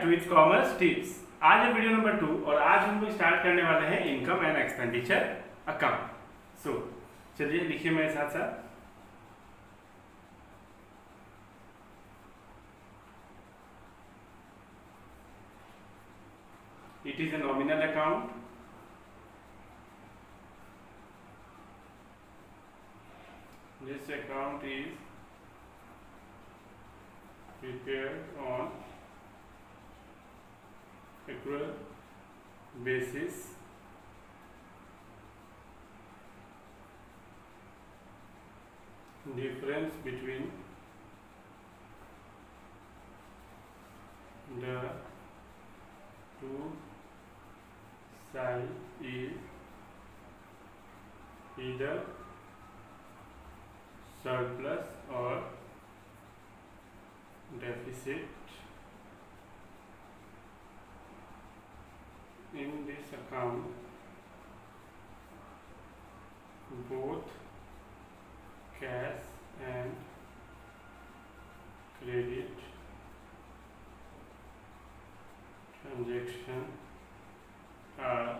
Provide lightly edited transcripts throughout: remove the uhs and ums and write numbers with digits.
Back to its commerce tips. आज है video number 2 और आज हम लोग स्टार्ट करने वाले हैं इनकम एंड एक्सपेंडिचर अकाउंट। सो चलिए लिखिए मेरे साथ साथ। It is a nominal account this account is prepared on accrual basis difference between the two sides is either surplus or deficit. In this account both cash and credit transaction are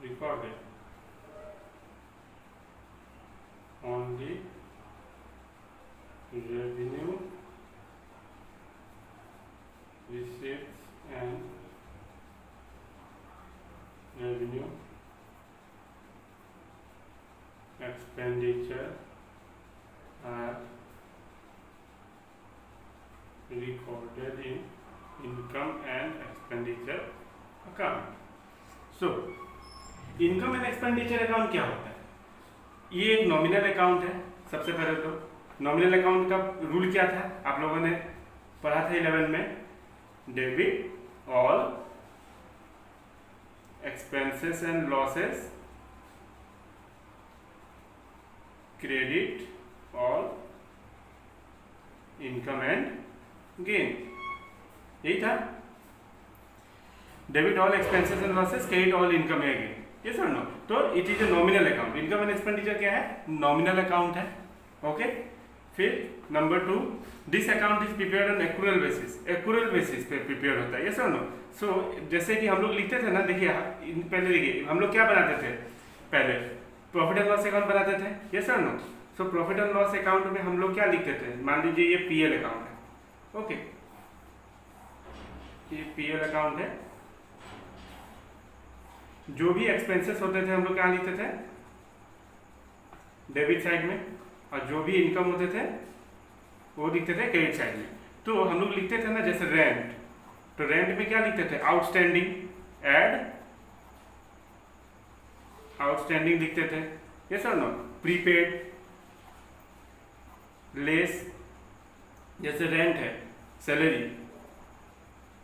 recorded. Only revenue receipts and revenue expenditure are recorded in income and expenditure account. So income and expenditure account क्या होता है? ये एक nominal account है। सबसे पहले तो nominal account का रूल क्या था, आप लोगों ने पढ़ा था 11 में। Debit all expenses and losses, credit all income and gain, यही था। Debit all expenses and losses, credit all income and gain, yes और नो। तो it is a nominal account. Income and expenditure क्या है? नॉमिनल अकाउंट है। Okay फिर number 2, this account is prepared on accrual basis. Accrual basis पे prepare होता है, yes और नो। सो जैसे कि हम लोग लिखते थे ना, देखिए पहले देखिए हम लोग क्या बनाते थे, पहले प्रॉफिट एंड लॉस अकाउंट बनाते थे, यस और no. So profit and loss account में हम लोग क्या लिखते थे, मान लीजिए ये पीएल अकाउंट है। ओके ये पीएल अकाउंट है। जो भी एक्सपेंसेस होते थे हम लोग क्या लिखते थे, डेबिट साइड में, और जो भी इनकम होते थे वो लिखते थे क्रेडिट साइड में। तो हम लोग लिखते थे ना, जैसे रेंट, तो रेंट में क्या लिखते थे, आउटस्टैंडिंग एड आउटस्टैंडिंग लिखते थे, यस और नो। प्रीपेड लेस, जैसे रेंट है,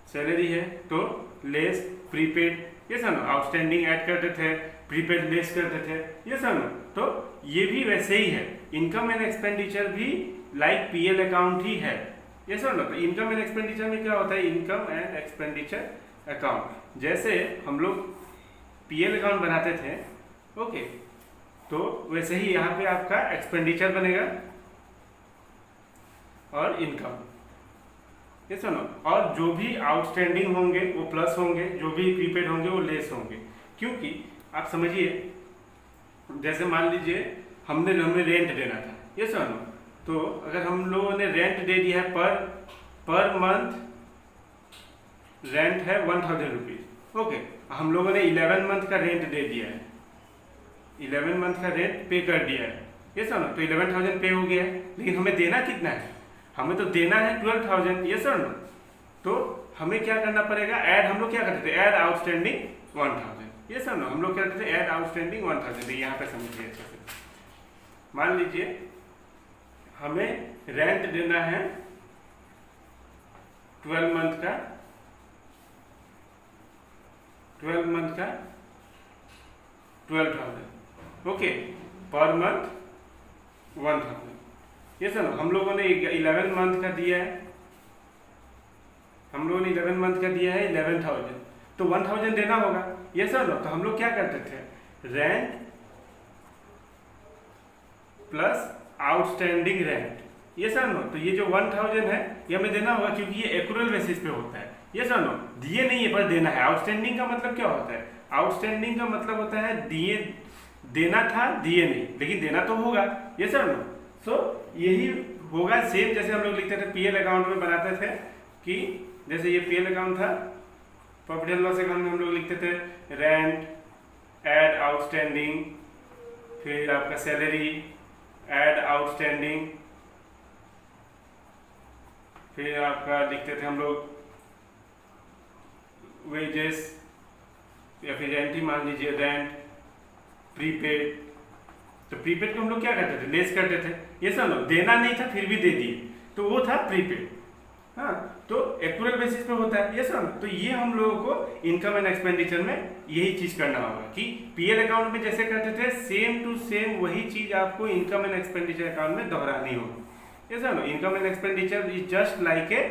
सैलरी है तो लेस प्रीपेड, यस और नो। आउटस्टैंडिंग ऐड करते थे, प्रीपेड लेस करते थे, यस और नो। तो ये भी वैसे ही है। इनकम एंड एक्सपेंडिचर भी लाइक पीएल अकाउंट ही है, यस और नो। तो इनकम एंड एक्सपेंडिचर में क्या होता है, इनकम एंड एक्सपेंडिचर अकाउंट। जैसे हम लोग पीएल अकाउंट बनाते थे, ओके, तो वैसे ही यहाँ पे आपका एक्सपेंडिचर बनेगा और इनकम, यस और नो। और जो भी आउटस्टैंडिंग होंगे वो प्लस होंगे, जो भी प्रीपेड होंगे वो लेस होंगे। क्योंकि आप समझिए, जैसे मान लीजिए हमें रेंट देना था, यस और नो। तो अगर हम लोगों ने रेंट दे दिया है, पर मंथ रेंट है 1000 रुपीज, ओके। हम लोगों ने 11 मंथ का रेंट दे दिया है, 11 मंथ का रेंट पे कर दिया है, यस और नो। तो 11,000 पे हो गया है, लेकिन हमें देना कितना है, हमें तो देना है 12,000, यस और नो। तो हमें क्या करना पड़ेगा, ऐड, हम लोग क्या करते थे, ऐड आउटस्टैंडिंग 1000, यस और नो। हम लोग क्या करते थे, ऐड आउटस्टैंडिंग 1000। यहाँ पे समझिए अच्छे से। मान लीजिए हमें रेंट देना है 12 मंथ का 12,000, ओके, पर मंथ 1000, यस और नो। हम लोगों ने 11 मंथ का दिया है, हम लोगों ने 11 मंथ का दिया है 11,000, तो 1000 देना होगा, यस और नो। तो हम लोग क्या करते थे, रेंट प्लस आउटस्टैंडिंग रेंट, ये सर नो, तो ये जो 1000 है ये हमें देना होगा क्योंकि ये एक्रूअल बेसिस पे होता है। ये सर नो, दिए नहीं है पर देना है। आउटस्टैंडिंग का मतलब क्या होता है? आउटस्टैंडिंग का मतलब होता है दिए, देना था दिए नहीं, लेकिन देना तो होगा। ये सर नो, सो यही होगा सेम जैसे हम लोग लिखते थे पीएल अकाउंट में बनाते थे कि जैसे ये पीएल अकाउंट था, प्रॉफिट एंड लॉस अकाउंट में हम लोग लिखते थे रेंट एड आउटस्टैंडिंग, फिर आपका सैलरी एड आउटस्टैंडिंग, फिर आपका लिखते थे हम लोग वेजेस या फिर रेंट ही मान लीजिए, रेंट, प्रीपेड। तो प्रीपेड को हम लोग क्या करते थे? लेस करते थे। ये समझ लो, देना नहीं था फिर भी दे दिए तो वो था प्रीपेड। हाँ, तो एक्रूअल बेसिस पे होता है। ये समझ, तो ये हम लोगों को इनकम एंड एक्सपेंडिचर में यही चीज करना होगा कि पीएल अकाउंट में जैसे करते थे सेम टू सेम वही चीज आपको इनकम एंड एक्सपेंडिचर अकाउंट में दोहरानी होगी। ये समझ, income and expenditure is just like a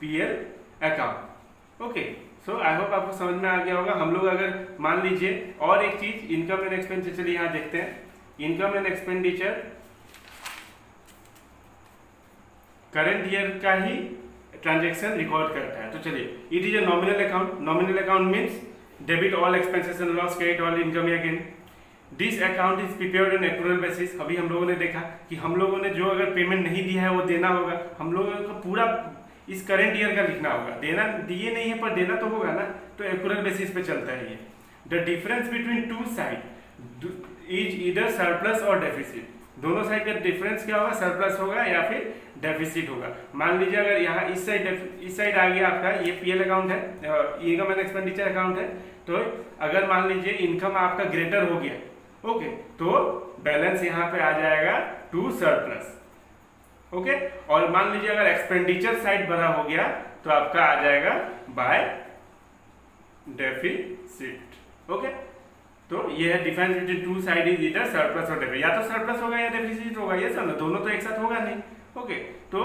PL account. Okay, so I hope आपको समझ में आ गया होगा। हम लोग अगर मान लीजिए और एक चीज इनकम एंड एक्सपेंडिचर यहाँ देखते हैं, income and expenditure current year का ही ट्रांजैक्शन रिकॉर्ड करता है। तो चलिए, it is a nominal account. Nominal account means debit all expenses and loss, credit all income या gain. This account is prepared on accrual basis. अभी हम लोगों ने देखा कि हम लोगों ने जो अगर पेमेंट नहीं दिया है वो देना होगा, हम लोगों को पूरा इस करंट ईयर का लिखना होगा। देना दिए नहीं है पर देना तो होगा ना, तो एक्रूअल बेसिस पे चलता है ये। The difference between two side is इधर सरप्लस और डेफिसिट। दोनों साइड का डिफरेंस क्या होगा? सरप्लस होगा या फिर डेफिसिट होगा। मान लीजिए अगर यहाँ इस साइड आ गया आपका, ये पीएल अकाउंट है, इनकम एंड एक्सपेंडिचर अकाउंट है, तो अगर मान लीजिए इनकम आपका ग्रेटर हो गया, ओके, तो बैलेंस यहाँ पे आ जाएगा टू सरप्लस। ओके, और मान लीजिए अगर एक्सपेंडिचर साइड बड़ा हो गया तो आपका आ जाएगा बाय डेफिसिट। ओके, तो ये है difference between two side is इधर सरप्लस और डेफिसिट। या तो सरप्लस होगा या डेफिसिट होगा, ये सब ना, दोनों तो एक साथ होगा नहीं। ओके, तो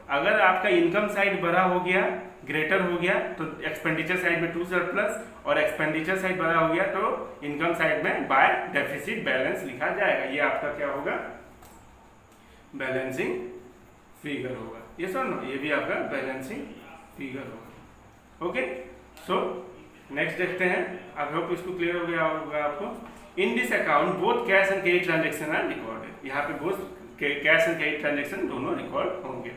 अगर आपका इनकम साइड बड़ा हो गया, ग्रेटर हो गया, तो एक्सपेंडिचर साइड में टू सरप्लस, और एक्सपेंडिचर साइड बड़ा हो गया तो इनकम साइड में बाय डेफिसिट बैलेंस लिखा जाएगा। ये आपका क्या होगा? बैलेंसिंग फिगर होगा। ये सुनो, ये भी आपका बैलेंसिंग फिगर होगा। ओके, सो नेक्स्ट देखते हैं। आई होप इसको क्लियर हो गया होगा आपको। In this account both cash and credit transaction are recorded. यहाँ पे both cash and credit transaction दोनों रिकॉर्ड होंगे।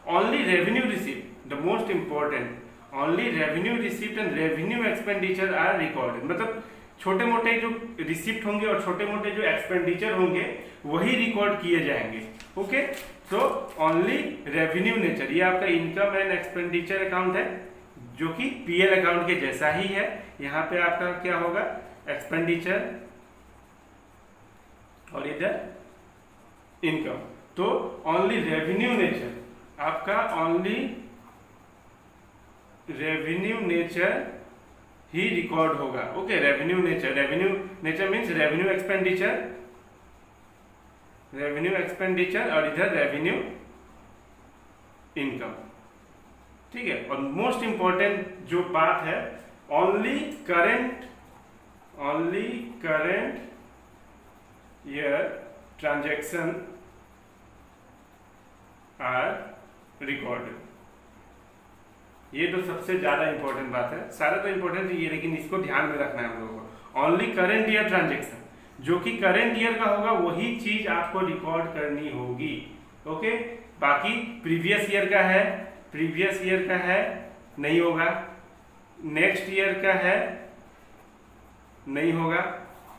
Only revenue received, the most important, only revenue received and revenue expenditure are recorded. मतलब छोटे मोटे जो रिसिप्ट होंगे और छोटे मोटे जो एक्सपेंडिचर होंगे वही रिकॉर्ड किए जाएंगे। Okay, so only revenue nature, ये आपका इनकम एंड एक्सपेंडिचर अकाउंट है जो कि पीएल अकाउंट के जैसा ही है। यहाँ पे आपका क्या होगा? एक्सपेंडिचर और इधर इनकम। तो ओनली रेवेन्यू नेचर, आपका ओनली रेवेन्यू नेचर ही रिकॉर्ड होगा। Okay, revenue nature means revenue expenditure और इधर रेवेन्यू इनकम। ठीक है, और मोस्ट इंपॉर्टेंट जो बात है, only current year transaction are recorded. ये तो सबसे ज्यादा इंपॉर्टेंट बात है। सारा तो इंपॉर्टेंट ही है, लेकिन इसको ध्यान में रखना है हम लोगों को। ओनली करंट ईयर ट्रांजैक्शन, जो कि करंट ईयर का होगा वही चीज आपको रिकॉर्ड करनी होगी। ओके, बाकी प्रीवियस ईयर का है नहीं होगा, नेक्स्ट ईयर का है नहीं होगा।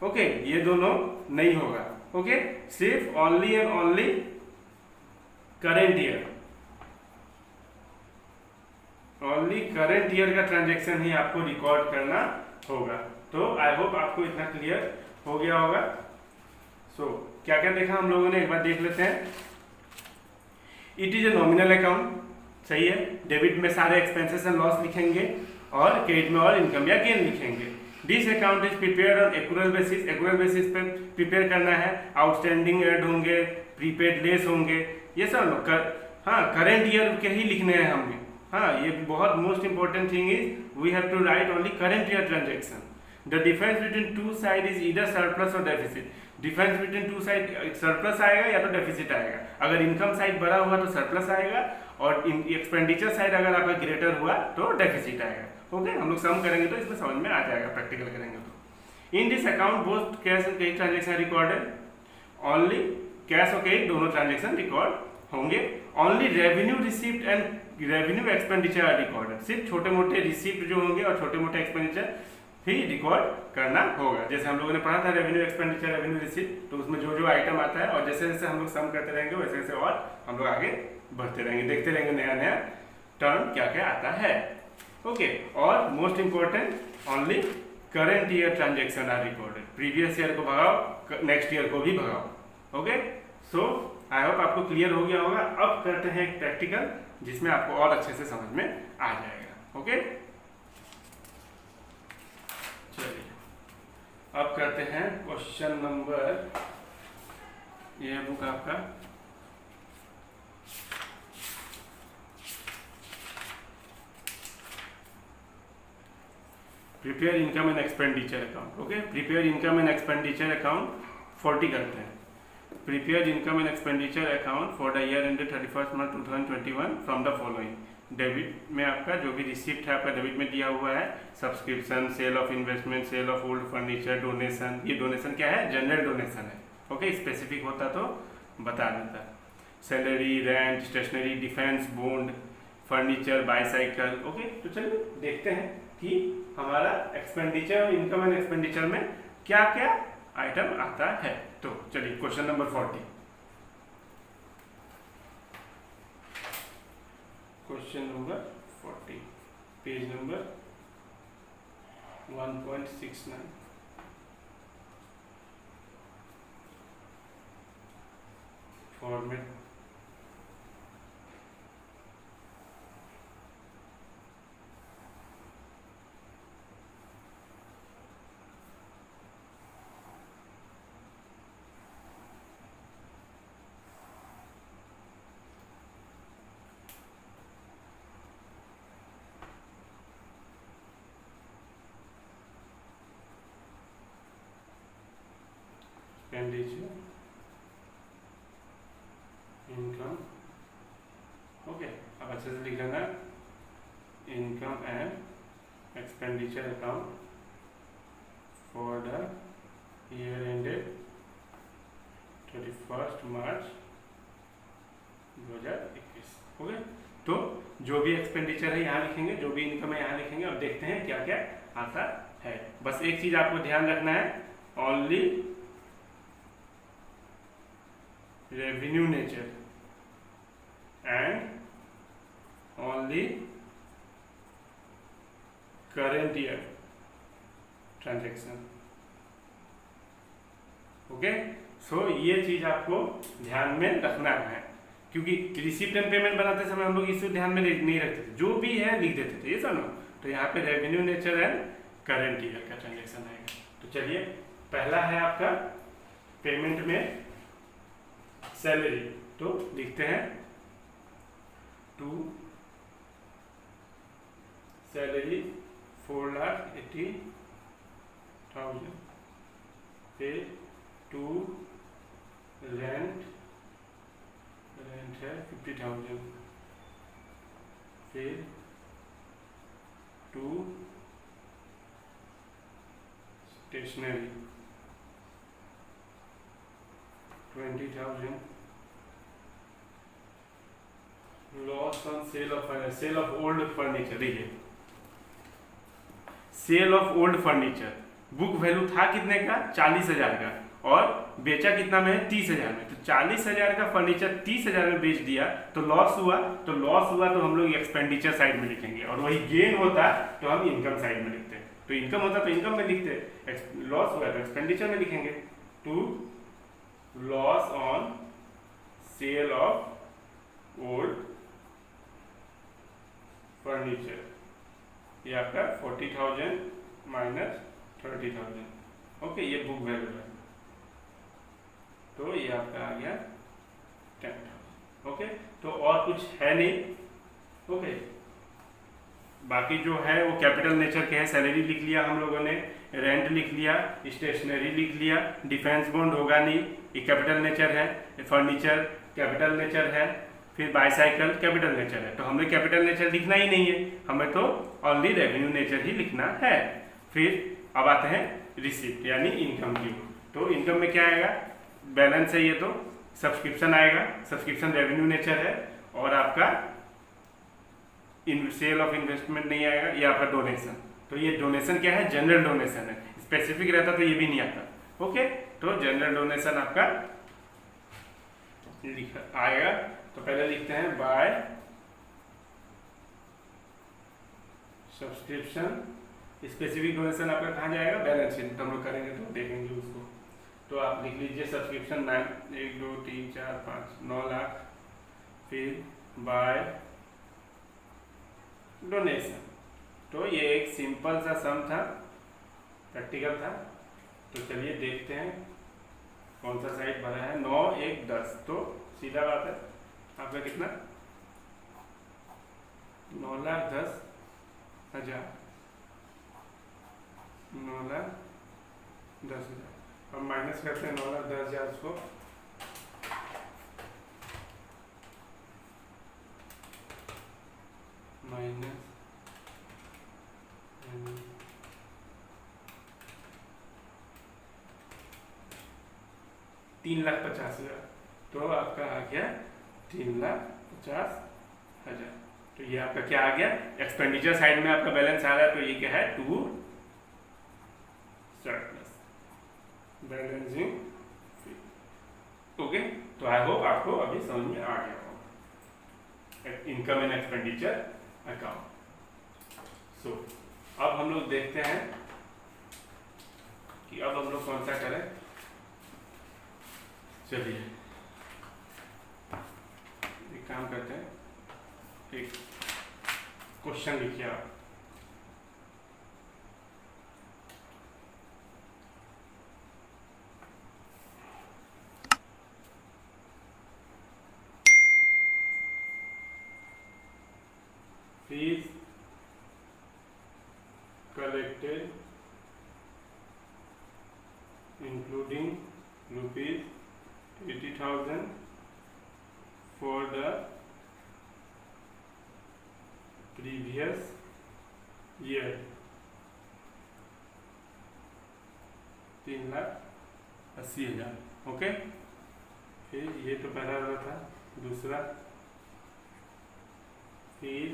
ओके, ये दोनों नहीं होगा। ओके, सिर्फ only and only current year, only current year का ट्रांजैक्शन ही आपको रिकॉर्ड करना होगा। तो आई होप आपको इतना क्लियर हो गया होगा। सो क्या क्या देखा हम लोगों ने, एक बार देख लेते हैं। It is a nominal account, सही है। डेबिट में सारे एक्सपेंसेस एंड लॉस लिखेंगे और क्रेडिट में और इनकम या गेन लिखेंगे। This account is prepared on accrual basis, accrual basis पे प्रिपेयर करना है। आउटस्टैंडिंग एड होंगे, प्रीपेड लेस होंगे, ये सब हाँ करंट ईयर के ही लिखने हैं हमें। हाँ, ये बहुत most important thing is we have to write only current year transaction. The difference between two side is इधर सरप्लस और deficit. Difference between two side surplus आएगा या तो डेफिसिट आएगा। अगर इनकम साइड बड़ा हुआ तो सरप्लस आएगा और एक्सपेंडिचर साइड अगर आपका ग्रेटर हुआ तो डेफिसिट आएगा। ओके, हम लोग सम करेंगे तो इसमें समझ में आ जाएगा, प्रैक्टिकल करेंगे तो। In this account both cash and credit transaction recorded, only cash और क्रेडिट दोनों ट्रांजेक्शन रिकॉर्ड होंगे। Only revenue receipt and revenue expenditure are recorded, सिर्फ छोटे मोटे रिसीप्ट जो होंगे और छोटे मोटे एक्सपेंडिचर ही रिकॉर्ड करना होगा। जैसे हम लोगों ने पढ़ा था रेवेन्यू एक्सपेंडिचर रेवेन्यू रिसीप्ट, तो उसमें जो जो आइटम आता है और जैसे जैसे हम लोग सम करते रहेंगे वैसे वैसे और हम लोग आगे बढ़ते रहेंगे, देखते रहेंगे नया नया टर्म क्या क्या आता है। ओके, और most important only current year transaction are recorded, previous year को भगाओ नेक्स्ट ईयर को भी भगाओ। ओके, सो आई होप आपको क्लियर हो गया होगा। अब करते हैं एक प्रैक्टिकल जिसमें आपको और अच्छे से समझ में आ जाएगा। ओके, चलिए अब करते हैं क्वेश्चन नंबर, ये बुक आपका prepare income and expenditure account. Okay, prepare income and expenditure account 40 करते हैं। Prepare income and expenditure account for the year ended 31 March 2021 from the following. Debit में आपका जो भी रिसिप्ट है आपका डेबिट में दिया हुआ है, subscription, sale of investment, sale of old furniture, donation. ये डोनेशन क्या है? जनरल डोनेशन है। ओके, स्पेसिफिक होता तो बता देता। Salary, rent, stationery, defence, bond, furniture, bicycle. Okay, तो चलिए देखते हैं कि हमारा एक्सपेंडिचर, इनकम एंड एक्सपेंडिचर में क्या क्या आइटम आता है। तो चलिए question number 40, question number 40, page number 1.69। Format expenditure, income. Okay, अब अच्छे से लिख लेना, income and expenditure account for the year ended 31 March 2021। Okay, तो जो भी एक्सपेंडिचर है यहाँ लिखेंगे, जो भी इनकम है यहाँ लिखेंगे। अब देखते हैं क्या क्या आता है। बस एक चीज आपको ध्यान रखना है, only revenue nature and only current year transaction. Okay, so ये चीज आपको ध्यान में रखना है, क्योंकि रिसिप्ट एंड पेमेंट बनाते समय हम लोग इसे ध्यान में नहीं रखते थे, जो भी है लिख देते थे, ये समझो। तो यहाँ पे revenue nature and current year का ट्रांजेक्शन आएगा। तो चलिए, पहला है आपका पेमेंट में सैलरी, तो लिखते हैं टू सैलरी 4,80,000, फिर टू रेंट है 50,000, फिर to stationery 20,000, loss on sale of old furniture. देखिए, sale of old furniture book value था कितने का? 40,000 का, और बेचा कितना में है? 30,000 में। तो 40,000 का फर्नीचर 30,000 में बेच दिया तो लॉस हुआ। तो लॉस हुआ तो हम लोग एक्सपेंडिचर साइड में लिखेंगे, और वही गेन होता तो हम इनकम साइड में लिखते हैं। तो इनकम होता तो इनकम में लिखते, लॉस हुआ तो एक्सपेंडिचर में लिखेंगे। To loss on sale of old furniture, ये आपका 40,000 माइनस 30,000। ओके, ये बुक वैल्यू है, तो ये आपका आ गया 10,000। ओके, तो और कुछ है नहीं। ओके, बाकी जो है वो कैपिटल नेचर के है। सैलरी लिख लिया हम लोगों ने, रेंट लिख लिया, स्टेशनरी लिख लिया, डिफेंस बॉन्ड होगा नहीं, ये कैपिटल नेचर है, फर्नीचर कैपिटल नेचर है, फिर बाईसाइकिल कैपिटल नेचर है, तो हमें कैपिटल नेचर लिखना ही नहीं है, हमें तो ओनली रेवेन्यू नेचर ही लिखना है। फिर अब आते हैं रिसीप्ट यानी इनकम की। तो इनकम में क्या आएगा, बैलेंस है ये, तो सब्सक्रिप्शन आएगा, सब्सक्रिप्शन रेवेन्यू नेचर है, और आपका सेल ऑफ इन्वेस्टमेंट नहीं आएगा, ये आपका डोनेशन। तो ये डोनेशन क्या है, जनरल डोनेशन है, स्पेसिफिक रहता तो ये भी नहीं आता। ओके, तो जनरल डोनेशन आपका लिखा आएगा। तो पहले लिखते हैं बाय सब्सक्रिप्शन। स्पेसिफिक डोनेशन आपका कहाँ जाएगा, बैलेंस शीट, तो हम लोग करेंगे तो देखेंगे उसको। तो आप लिख लीजिए सब्सक्रिप्शन 1 2 3 4 5 9 लाख, फिर बाय डोनेशन। तो ये एक सिंपल सा सम था, प्रैक्टिकल था। तो चलिए देखते हैं कौन सा साइड भरा है। 9 1 10, तो सीधा बात है आपका कितना, 9,10,000, 9,10,000। अब माइनस करते हैं 9,10,000 को, माइनस 3,50,000, तो आपका आ गया 3,50,000। तो ये आपका क्या आ गया, एक्सपेंडिचर साइड में आपका बैलेंस आ रहा है, तो ये क्या है, टू सरप्लस बैलेंसिंग। ओके, तो आई होप आपको अभी समझ में आ गया होगा इनकम एंड एक्सपेंडिचर अकाउंट। सो अब हम लोग देखते हैं कि अब हम लोग कौन सा करें। चलिए एक काम करते हैं, एक क्वेश्चन लिखिए आप। Fees collected including ₹80,000 for the previous year, 3,80,000। Okay, फिर ये तो पहला वाला था। दूसरा, fees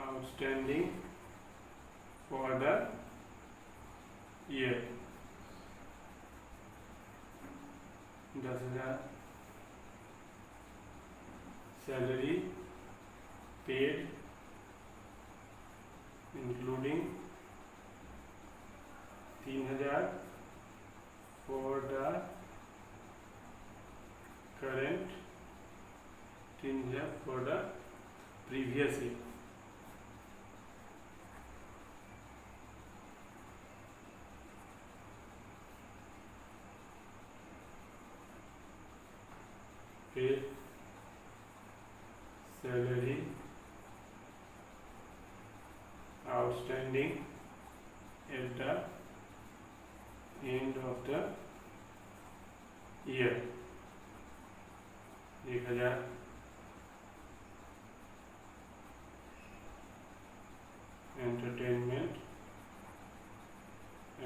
outstanding for the year, 10,000। Salary paid including 3,000 for the current, 3,000 for the previous year। फिर salary outstanding at the end of the year, 1,000। Entertainment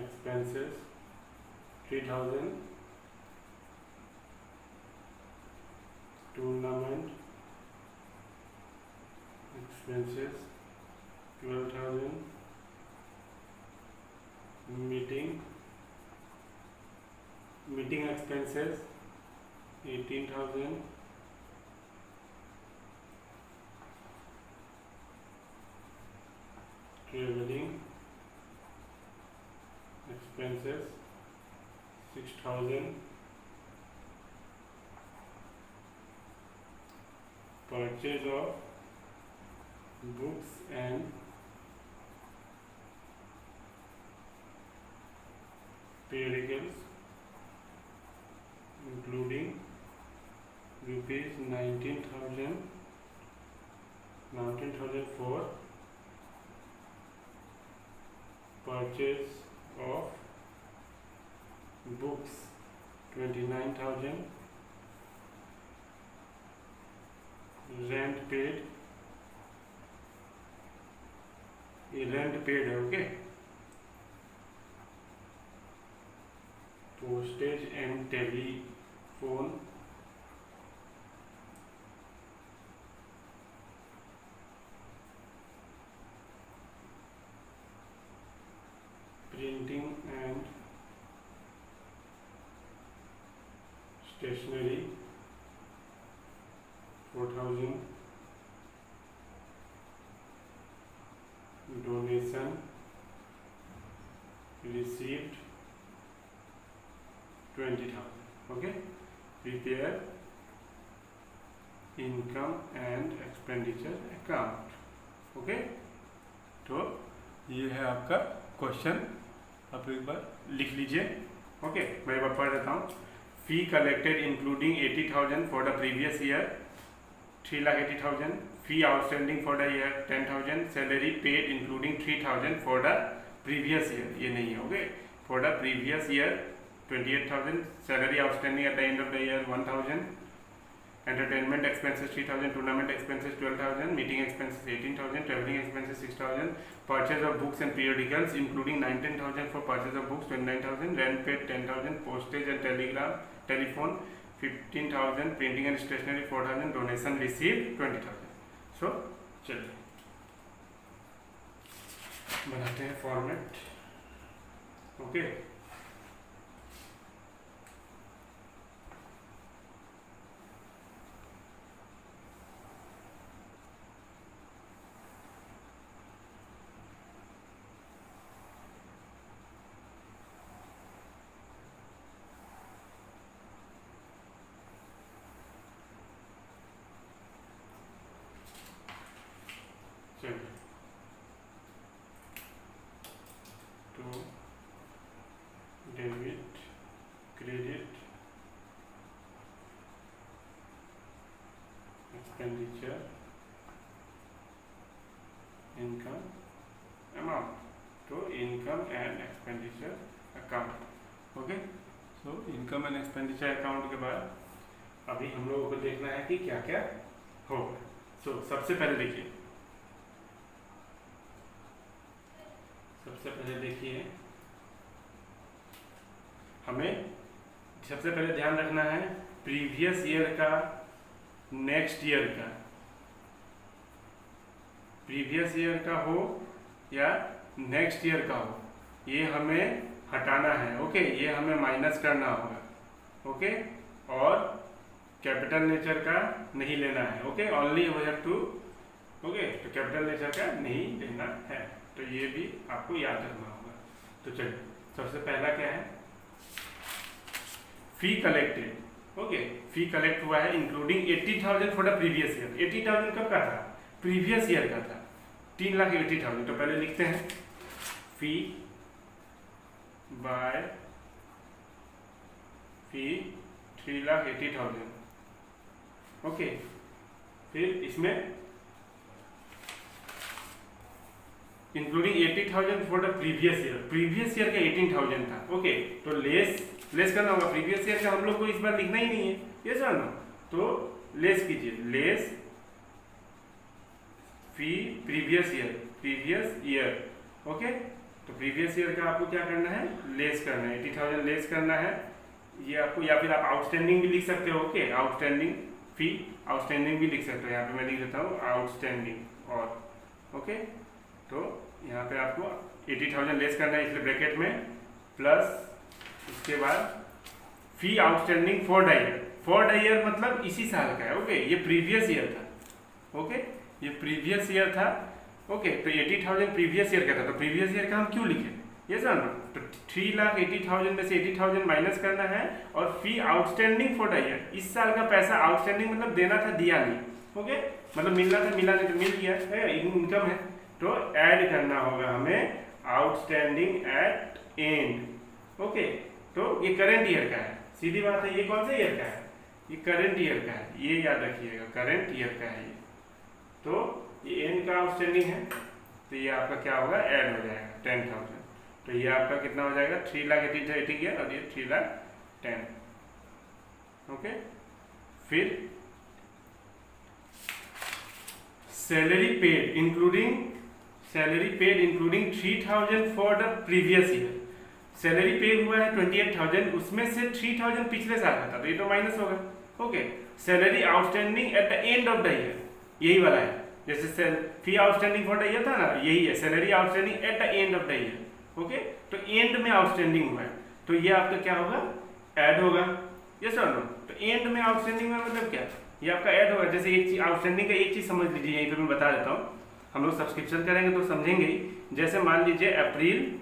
expenses 3,000। Tournament expenses 12,000। Meeting expenses 18,000। Travelling expenses 6,000। purchase of books and periodicals including ₹19,000 for purchase of books 29,000, rent paid, ये rent paid है, okay. Postage and telephone, printing and stationery 4,000, donation received 20,000, okay. Prepare income and expenditure account, okay. तो ये है आपका question, आप एक बार लिख लीजिए, ओके। मैं एक बार पढ़ देता हूँ। Fee collected including 80,000 for the previous year 3,80,000, fee outstanding for the year 10,000, salary paid including 3,000 for the previous year, ये नहीं है, okay. For the previous year 28,000, salary outstanding at the end of the year 1,000, entertainment expenses 3,000, tournament expenses 12,000, meeting expenses 18,000, travelling expenses 6,000, purchase of books and periodicals including 19,000 for purchase of books 29,000, rent paid 10,000, postage and telephone 15,000, printing and stationery 4,000, donation received 20,000। So चलिए बनाते हैं format, okay. तो debit, credit, expenditure, income, amount, तो income and expenditure account, okay. So income and expenditure account के बाद अभी हम लोगों को देखना है कि क्या क्या होगा। सो सबसे पहले देखिए, हमें सबसे पहले ध्यान रखना है प्रीवियस ईयर का, नेक्स्ट ईयर का, प्रीवियस ईयर का हो या नेक्स्ट ईयर का हो, ये हमें हटाना है, ओके। ये हमें माइनस करना होगा, ओके। और कैपिटल नेचर का नहीं लेना है, okay. Only we have to, okay. तो कैपिटल नेचर का नहीं लेना है, तो ये भी आपको याद रखना होगा। तो चलिए सबसे पहला क्या है, फी कलेक्टेड, ओके। फी कलेक्ट हुआ है including 80,000 for the previous year. 80,000 कब का था? प्रीवियस ईयर का था, 3,80,000। तो पहले लिखते हैं फी बाय फी 3,80,000, ओके। फिर इसमें including 80,000 for the previous year, previous year का 18,000 था, ओके। तो लेस करना होगा, प्रीवियस ईयर का हम लोग को इस बार लिखना ही नहीं है, ये सर ना। तो लेस कीजिए, लेस फी प्रीवियस ईयर, ओके। तो प्रीवियस ईयर का आपको क्या करना है, लेस करना है, 80,000 लेस करना है ये आपको। या फिर आप आउटस्टैंडिंग भी लिख सकते हो, ओके। आउटस्टैंडिंग फी, आउटस्टैंडिंग भी लिख सकते हो, यहाँ पे मैं लिख देता हूँ आउटस्टैंडिंग, और ओके। तो यहाँ पे आपको 80,000 लेस करना है, इसलिए ब्रैकेट में प्लस, उसके बाद fee outstanding for the year. For the year मतलब इसी साल का है, ओके। ये प्रीवियस ईयर था, ओके। ये प्रीवियस ईयर था, ओके। तो 80,000 प्रीवियस ईयर का था, तो प्रीवियस ईयर का हम क्यों लिखे, ये सर ना। तो 3,80,000 में से 80,000 माइनस करना है, और फी आउटस्टैंडिंग फॉर द ईयर, इस साल का पैसा आउटस्टैंडिंग मतलब देना था, दिया नहीं, ओके। मतलब मिलना था, मिला नहीं, तो मिल गया है, इनकम है। तो ऐड करना होगा हमें आउटस्टैंडिंग एट एंड, ओके। तो ये करंट ईयर का है, सीधी बात है। ये कौन से ईयर का है, ये करंट ईयर का है, ये याद रखिएगा, करंट ईयर का है ये। तो ये एंड का आउटस्टैंडिंग है, तो ये आपका क्या होगा, ऐड हो जाएगा 10,000, तो ये आपका कितना हो जाएगा 3,80,000 और ये 3,10,000। ओके, फिर salary paid including 3,000 for the previous year. Salary paid हुआ है 28,000, उसमें से 3,000 पिछले साल का था, तो ये तो माइनस होगा। Okay, salary outstanding at the end of the year, यही वाला है, जैसे फी आउटस्टैंडिंग फॉर द ईयर था ना, यही है salary outstanding at the end of the year. Okay, तो एंड में आउटस्टैंडिंग हुआ है, तो ये आपका क्या होगा, ऐड होगा। यस और नो? तो एंड में आउटस्टैंडिंग में मतलब क्या, ये आपका ऐड होगा। जैसे एक चीज आउटस्टैंडिंग का एक चीज समझ लीजिए, यहीं पे मैं बता देता हूँ, हम लोग सब्सक्रिप्शन करेंगे तो समझेंगे। जैसे मान लीजिए अप्रैल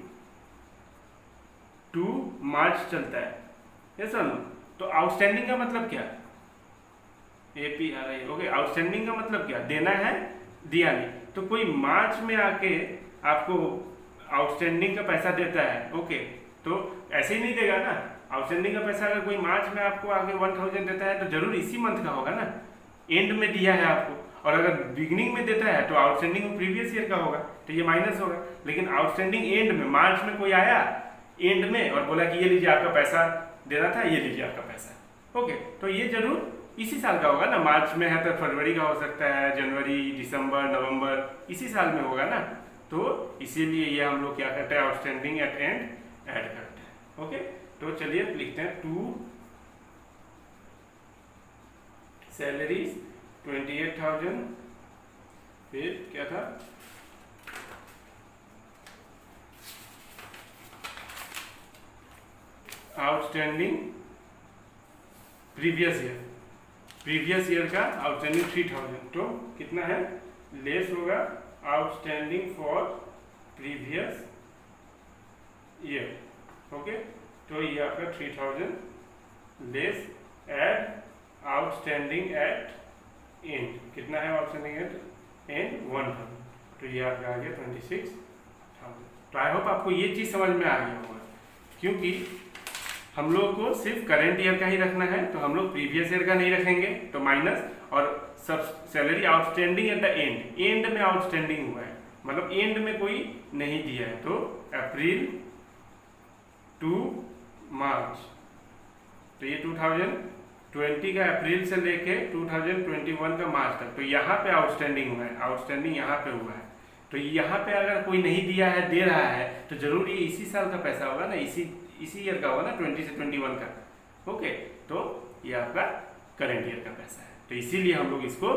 टू मार्च चलता है, यस और नो? तो आउटस्टैंडिंग का मतलब क्या, APRI। ओके, आउटस्टैंडिंग का मतलब क्या, देना है दिया नहीं। तो कोई मार्च में आके आपको आउटस्टैंडिंग का पैसा देता है, ओके, तो ऐसे ही नहीं देगा ना। आउटस्टैंडिंग का पैसा अगर कोई मार्च में आपको आगे 1,000 देता है तो जरूर इसी मंथ का होगा ना, एंड में दिया है आपको। और अगर बिगिनिंग में देता है तो आउटस्टैंडिंग प्रीवियस ईयर का होगा, तो ये माइनस होगा। लेकिन आउटस्टैंडिंग एंड में, मार्च में कोई आया एंड में और बोला कि ये लीजिए आपका पैसा देना था, ये लीजिए आपका पैसा। ओके, तो ये जरूर इसी साल का होगा ना। मार्च में है तो फरवरी का हो सकता है, जनवरी, दिसंबर, नवंबर, इसी साल में होगा ना। तो इसीलिए ये हम लोग क्या करते हैं, आउटस्टैंडिंग एट एंड ऐड करते हैं। ओके, तो चलिए लिखते हैं 2 सैलरीज 28,000, फिर क्या था, आउटस्टैंडिंग प्रीवियस ईयर का आउटस्टैंडिंग 3,000, तो कितना है, लेस होगा outstanding for previous year. Okay, तो ये आपका 3,000 less add outstanding at end, कितना है आउटस्टैंडिंग एट एंड 1,000, तो ये आपका आ गया 26,000। तो आई होप आपको ये चीज समझ में आ गया होगा, क्योंकि हम लोग को सिर्फ करंट ईयर का ही रखना है, तो हम लोग प्रीवियस ईयर का नहीं रखेंगे, तो माइनस। और सब salary outstanding at the and में आउटस्टैंडिंग हुआ है, मतलब एंड में कोई नहीं दिया है, तो अप्रैल टू मार्च, तो ये 2020 का अप्रैल से लेके 2021 का मार्च तक, तो यहाँ पे आउटस्टैंडिंग हुआ है, आउटस्टैंडिंग यहाँ पे हुआ है। तो यहाँ पे अगर कोई नहीं दिया है, दे रहा है, तो जरूर ये इसी साल का पैसा होगा ना, इसी ईयर का होगा ना, 20 से 21 का। ओके, तो ये आपका करंट ईयर का पैसा है, तो इसीलिए हम लोग इसको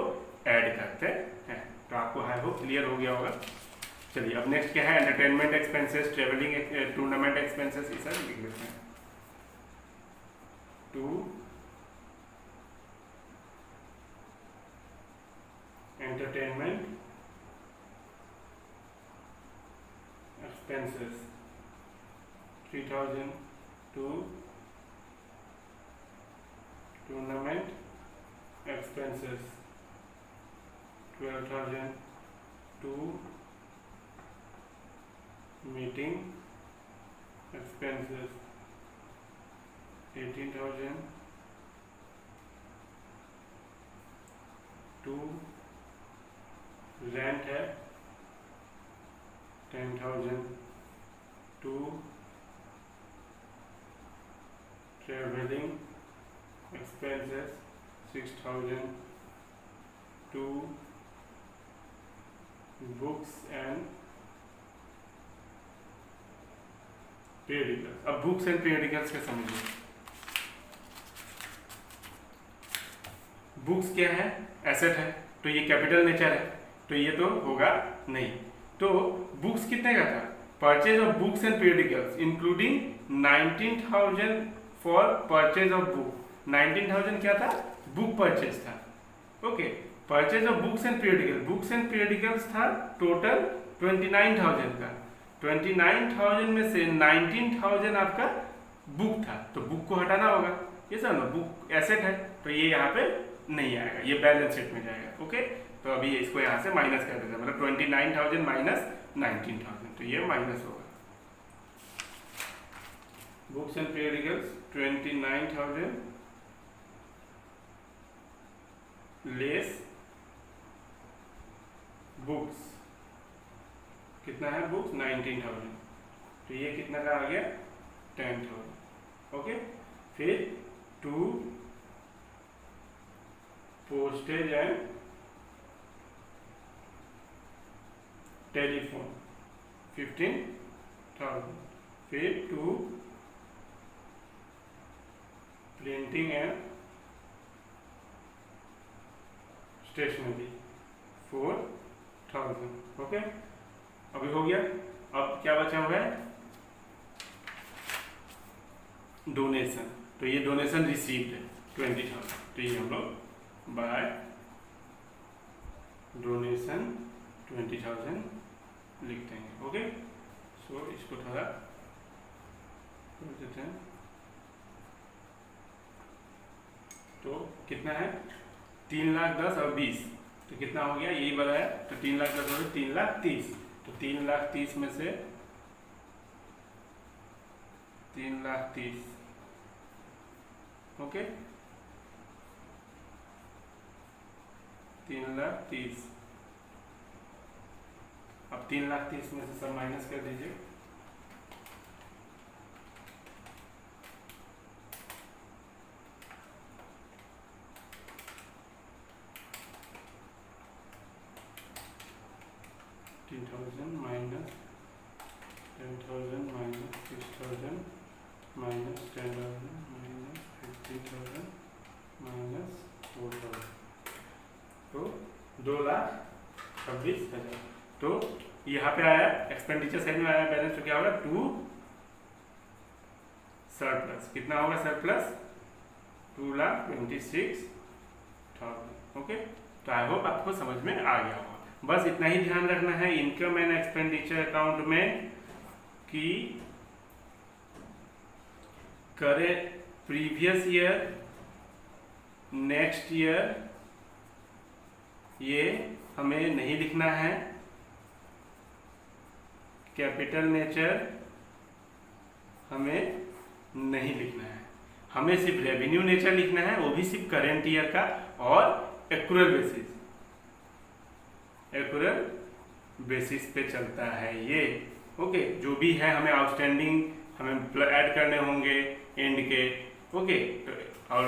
ऐड करते हैं। तो आपको आई होप क्लियर हो गया होगा। चलिए अब नेक्स्ट क्या है, entertainment expenses, travelling, tournament expenses, ये सब लिख लेते हैं। Entertainment expenses 3,000 to tournament expenses 12,000 to meeting expenses 18,000 to rent है 10,000 to traveling expenses 6,000 to books and periodicals। अब बुक्स एंड periodicals का समझिए। बुक्स क्या है, एसेट है, तो ये कैपिटल नेचर है, तो ये तो होगा नहीं। तो बुक्स कितने का था, purchase of books and periodicals including 19,000 for purchase of book. 19,000 क्या था, बुक परचेज था। Okay, purchase of books and periodicals था टोटल 29,000 का। 29,000 में से 19,000 आपका बुक था, तो बुक को हटाना होगा, ये सब ना, बुक एसेट है, तो ये यहाँ पे नहीं आएगा, ये बैलेंस शीट में जाएगा। ओके, तो अभी इसको यहाँ से माइनस कर देते हैं, मतलब 29,000 माइनस 19,000, तो ये माइनस होगा। Books and periodicals 29,000 less books, कितना है बुक्स 19,000, तो ये कितना का आ गया 10,000। ओके, फिर टू पोस्टेज एंड टेलीफोन 15,000। फिर to printing and stationery 4,000। Okay, अभी हो गया। अब क्या बचा हुआ है, डोनेशन। तो ये डोनेशन रिसीव्ड है 20,000, तो ये हम लोग बाय डोनेशन 20,000 लिख देंगे। ओके, सो इसको थोड़ा कर देते हैं। तो कितना है 3,10,000 और 20, तो कितना हो गया, यही बढ़ा है। तो 3,10,000 और 3,30,000, तो 3,30,000 में से 3,30,000, ओके 3,30,000। अब 3,30,000 में से सब माइनस कर दीजिए। -10,000 -10,000 -6,000 -10,000 -15,000 -4,000, तो 2,26,000। तो यहाँ पे आया एक्सपेंडिचर साइड में आया बैलेंस, तो क्या होगा 2 सरप्लस। कितना होगा सरप्लस 2,26,000। ओके, तो आई होप आपको समझ में आ गया होगा। बस इतना ही ध्यान रखना है इनकम एंड एक्सपेंडिचर अकाउंट में कि करे प्रीवियस ईयर, नेक्स्ट ईयर ये हमें नहीं लिखना है। कैपिटल नेचर हमें नहीं लिखना है, हमें सिर्फ रेवेन्यू नेचर लिखना है, वो भी सिर्फ करेंट ईयर का और एक्यूरल बेसिस पे चलता है ये। ओके, जो भी है हमें आउटस्टैंडिंग हमें ऐड करने होंगे एंड के। ओके, और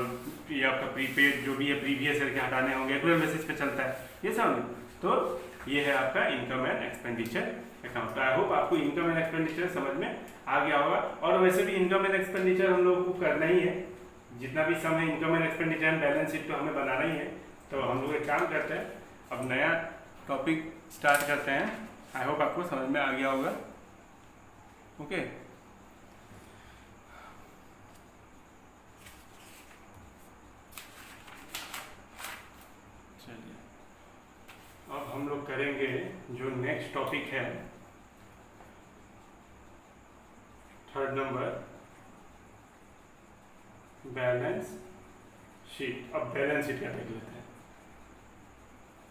ये आपका प्रीपेड जो भी है प्रीवियस ईयर के हटाने होंगे, एक्यूरल बेसिस पे चलता है ये सब। तो ये है आपका income and expenditure account. I hope आपको इनकम एंड एक्सपेंडिचर समझ में आ गया होगा। और वैसे भी इनकम एंड एक्सपेंडिचर हम लोगों को करना ही है, जितना भी सम है income and expenditure and balance sheet तो हमें बनाना ही है। तो हम लोग एक काम करते हैं, अब नया टॉपिक स्टार्ट करते हैं। आई होप आपको समझ में आ गया होगा। ओके, चलिए अब हम लोग करेंगे जो नेक्स्ट टॉपिक है, 3rd नंबर, बैलेंस शीट। अब बैलेंस शीट क्या देख लेते हैं,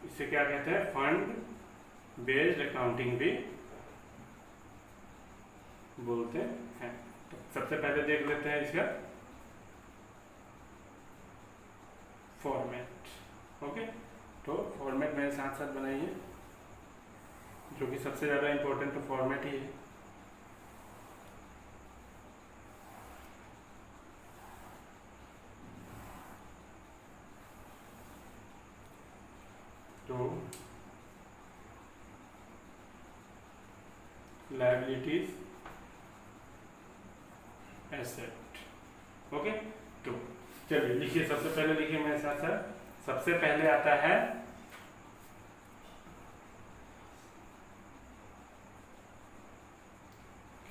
इसे क्या कहते हैं, फंड बेस्ड अकाउंटिंग भी बोलते हैं। तो सबसे पहले देख लेते हैं इसका फॉर्मेट। ओके, तो फॉर्मेट मेरे साथ साथ बनाइए, जो कि सबसे ज़्यादा इम्पोर्टेंट तो फॉर्मेट ही है। तो लायबिलिटीज एसेट। ओके, तो चलिए लिखिए, सबसे पहले लिखिए मेरे साथ साथ। सबसे पहले आता है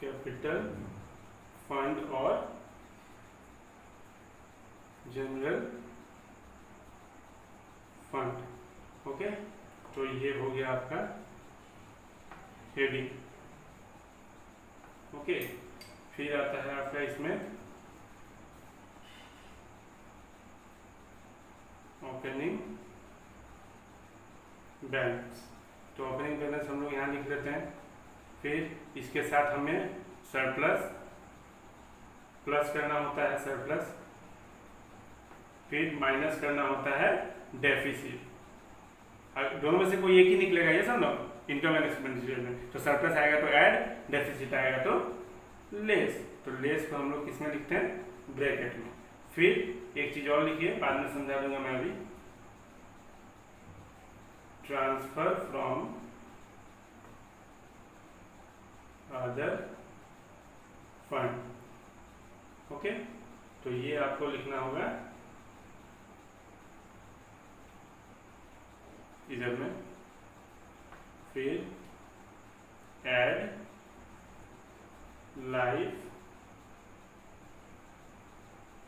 कैपिटल फंड और जनरल फंड। ओके, तो ये हो गया आपका हेडिंग। ओके, फिर आता है आपका इसमें ओपनिंग बैलेंस। तो ओपनिंग बैलेंस हम लोग यहाँ लिख लेते हैं। फिर इसके साथ हमें सरप्लस प्लस करना होता है सरप्लस, फिर माइनस करना होता है डेफिसिट। दोनों में से कोई एक ही निकलेगा, ये समझो, इनकम एंड एक्सपेंडिचर में। तो सरप्लस आएगा तो ऐड, डेफिसिट आएगा तो लेस, तो लेस को हम लोग किसमें लिखते हैं, ब्रैकेट में। फिर एक चीज और लिखिए, बाद में समझा दूंगा मैं अभी, transfer from other fund, okay. तो ये आपको लिखना होगा इधर में। फिर ऐड लाइफ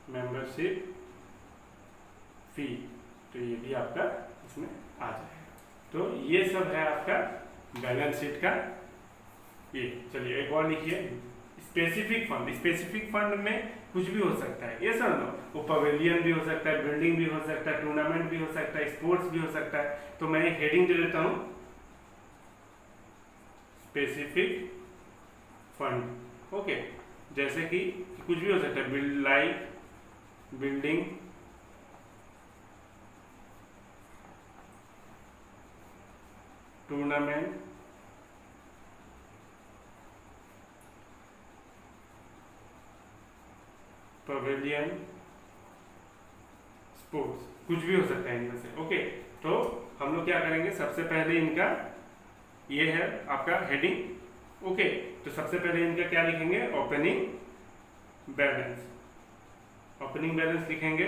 मेंबरशिप फी, तो ये भी आपका इसमें आ जाएगा। तो ये सब है आपका बैलेंस शीट का ये। चलिए एक और लिखिए, स्पेसिफिक फंड। स्पेसिफिक फंड में कुछ भी हो सकता है, ये समझ लो, वो पवेलियन भी हो सकता है, बिल्डिंग भी हो सकता है, टूर्नामेंट भी हो सकता है, स्पोर्ट्स भी हो सकता है। तो मैं एक हेडिंग दे देता हूं, स्पेसिफिक फंड, ओके। जैसे कि कुछ भी हो सकता है, like building, tournament, pavilion, sports, कुछ भी हो सकता है इनमें से, ओके। तो हम लोग क्या करेंगे, सबसे पहले इनका ये है आपका हेडिंग, ओके। तो सबसे पहले इनका क्या लिखेंगे, ओपनिंग बैलेंस, ओपनिंग बैलेंस लिखेंगे।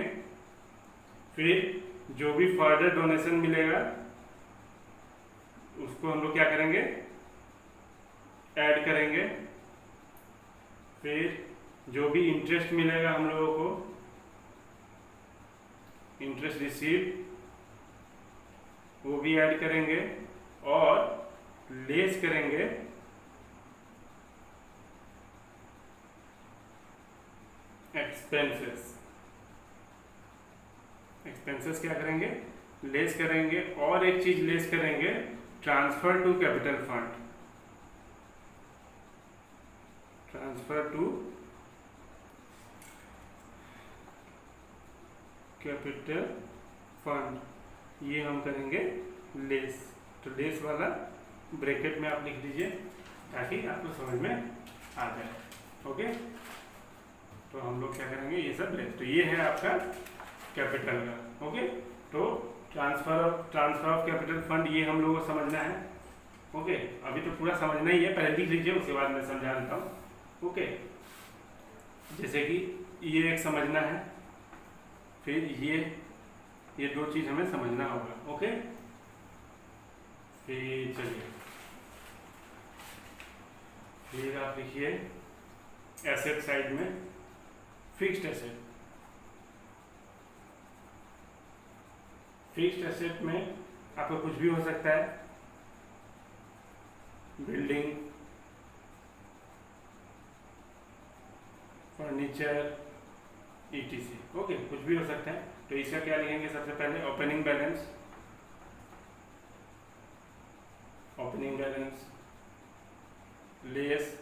फिर जो भी फर्दर डोनेशन मिलेगा उसको हम लोग क्या करेंगे, ऐड करेंगे। फिर जो भी इंटरेस्ट मिलेगा हम लोगों को, इंटरेस्ट रिसीव, वो भी ऐड करेंगे। और लेस करेंगे एक्सपेंसेस, एक्सपेंसेस क्या करेंगे, लेस करेंगे। और एक चीज लेस करेंगे, transfer to capital fund, transfer to capital fund, ये हम करेंगे लेस। तो लेस वाला ब्रैकेट में आप लिख दीजिए ताकि आपको समझ में आ जाए, ओके। तो हम लोग क्या करेंगे, ये सब लेस। तो ये है आपका कैपिटल का, ओके। तो ट्रांसफर ऑफ कैपिटल फंड, ये हम लोगों को समझना है, ओके। अभी तो पूरा समझना ही है, पहले लिख लीजिए, उसके बाद मैं समझा देता हूँ, ओके। जैसे कि ये एक समझना है, फिर ये दो चीज हमें समझना होगा, ओके। फिर चलिए, फिर आप लिखिए एसेट साइड में, फिक्स्ड एसेट। फिक्स्ड एसेट में आपका कुछ भी हो सकता है, बिल्डिंग, फर्नीचर, ईटीसी, ओके, कुछ भी हो सकता है। तो इसका क्या लिखेंगे, सबसे पहले opening balance, opening balance, less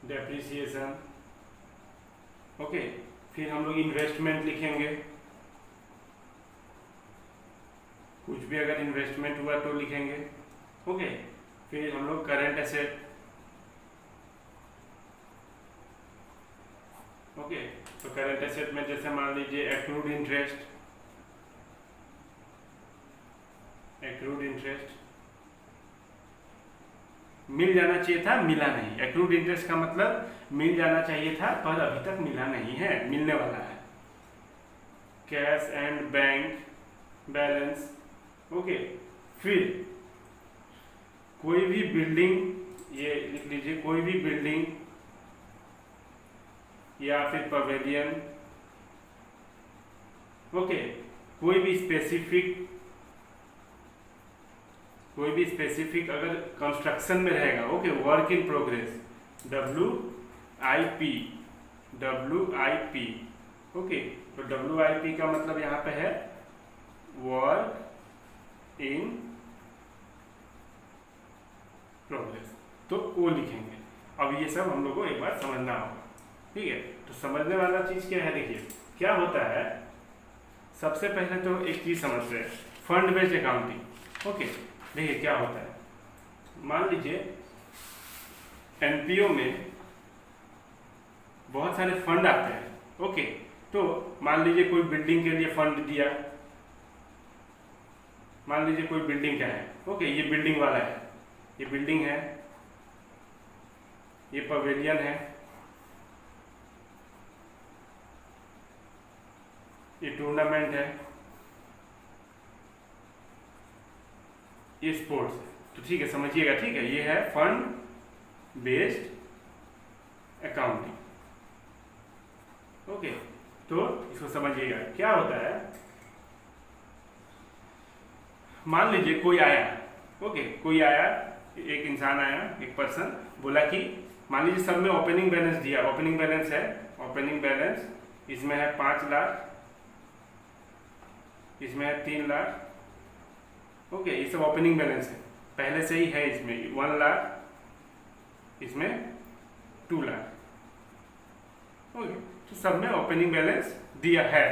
depreciation, okay. फिर हम लोग इन्वेस्टमेंट लिखेंगे, कुछ भी अगर इन्वेस्टमेंट हुआ तो लिखेंगे, ओके। फिर हम लोग करंट एसेट, ओके। तो करंट एसेट में जैसे मान लीजिए एक्रूड इंटरेस्ट, एक्रूड इंटरेस्ट मिल जाना चाहिए था, मिला नहीं। एक्रूड इंटरेस्ट का मतलब मिल जाना चाहिए था पर अभी तक मिला नहीं है, मिलने वाला है। Cash and bank balance, okay. फिर कोई भी बिल्डिंग, ये लिख लीजिए, कोई भी बिल्डिंग या फिर पवेलियन, ओके, कोई भी स्पेसिफिक अगर कंस्ट्रक्शन में रहेगा, okay, work in progress, WIP, okay. तो WIP का मतलब यहाँ पे है वर्क इन प्रोग्रेस, तो वो लिखेंगे। अब ये सब हम लोग को एक बार समझना होगा, ठीक है। तो समझने वाला चीज क्या है, देखिए क्या होता है। सबसे पहले तो एक चीज समझते हैं, फंड बेस्ड अकाउंटिंग, ओके। देखिए क्या होता है, मान लीजिए एनपीओ में बहुत सारे फंड आते हैं। ओके, तो मान लीजिए कोई बिल्डिंग के लिए फंड दिया, मान लीजिए कोई बिल्डिंग का है। ओके, ये बिल्डिंग वाला है, ये बिल्डिंग है, ये पवेलियन है, ये टूर्नामेंट है, ये स्पोर्ट्स है। तो ठीक है, समझिएगा, ठीक है, ये है फंड बेस्ड अकाउंटिंग। ओके, तो इसको समझिएगा क्या होता है। मान लीजिए कोई आया, ओके, कोई आया, एक इंसान आया, एक पर्सन बोला कि मान लीजिए सब में ओपनिंग बैलेंस दिया, ओपनिंग बैलेंस है, ओपनिंग बैलेंस इसमें है 5 लाख, इसमें है 3 लाख। ओके, ये सब ओपनिंग बैलेंस है, पहले से ही है, इसमें 1 लाख, इसमें 2 लाख। ओके, तो सब में ओपनिंग बैलेंस दिया है।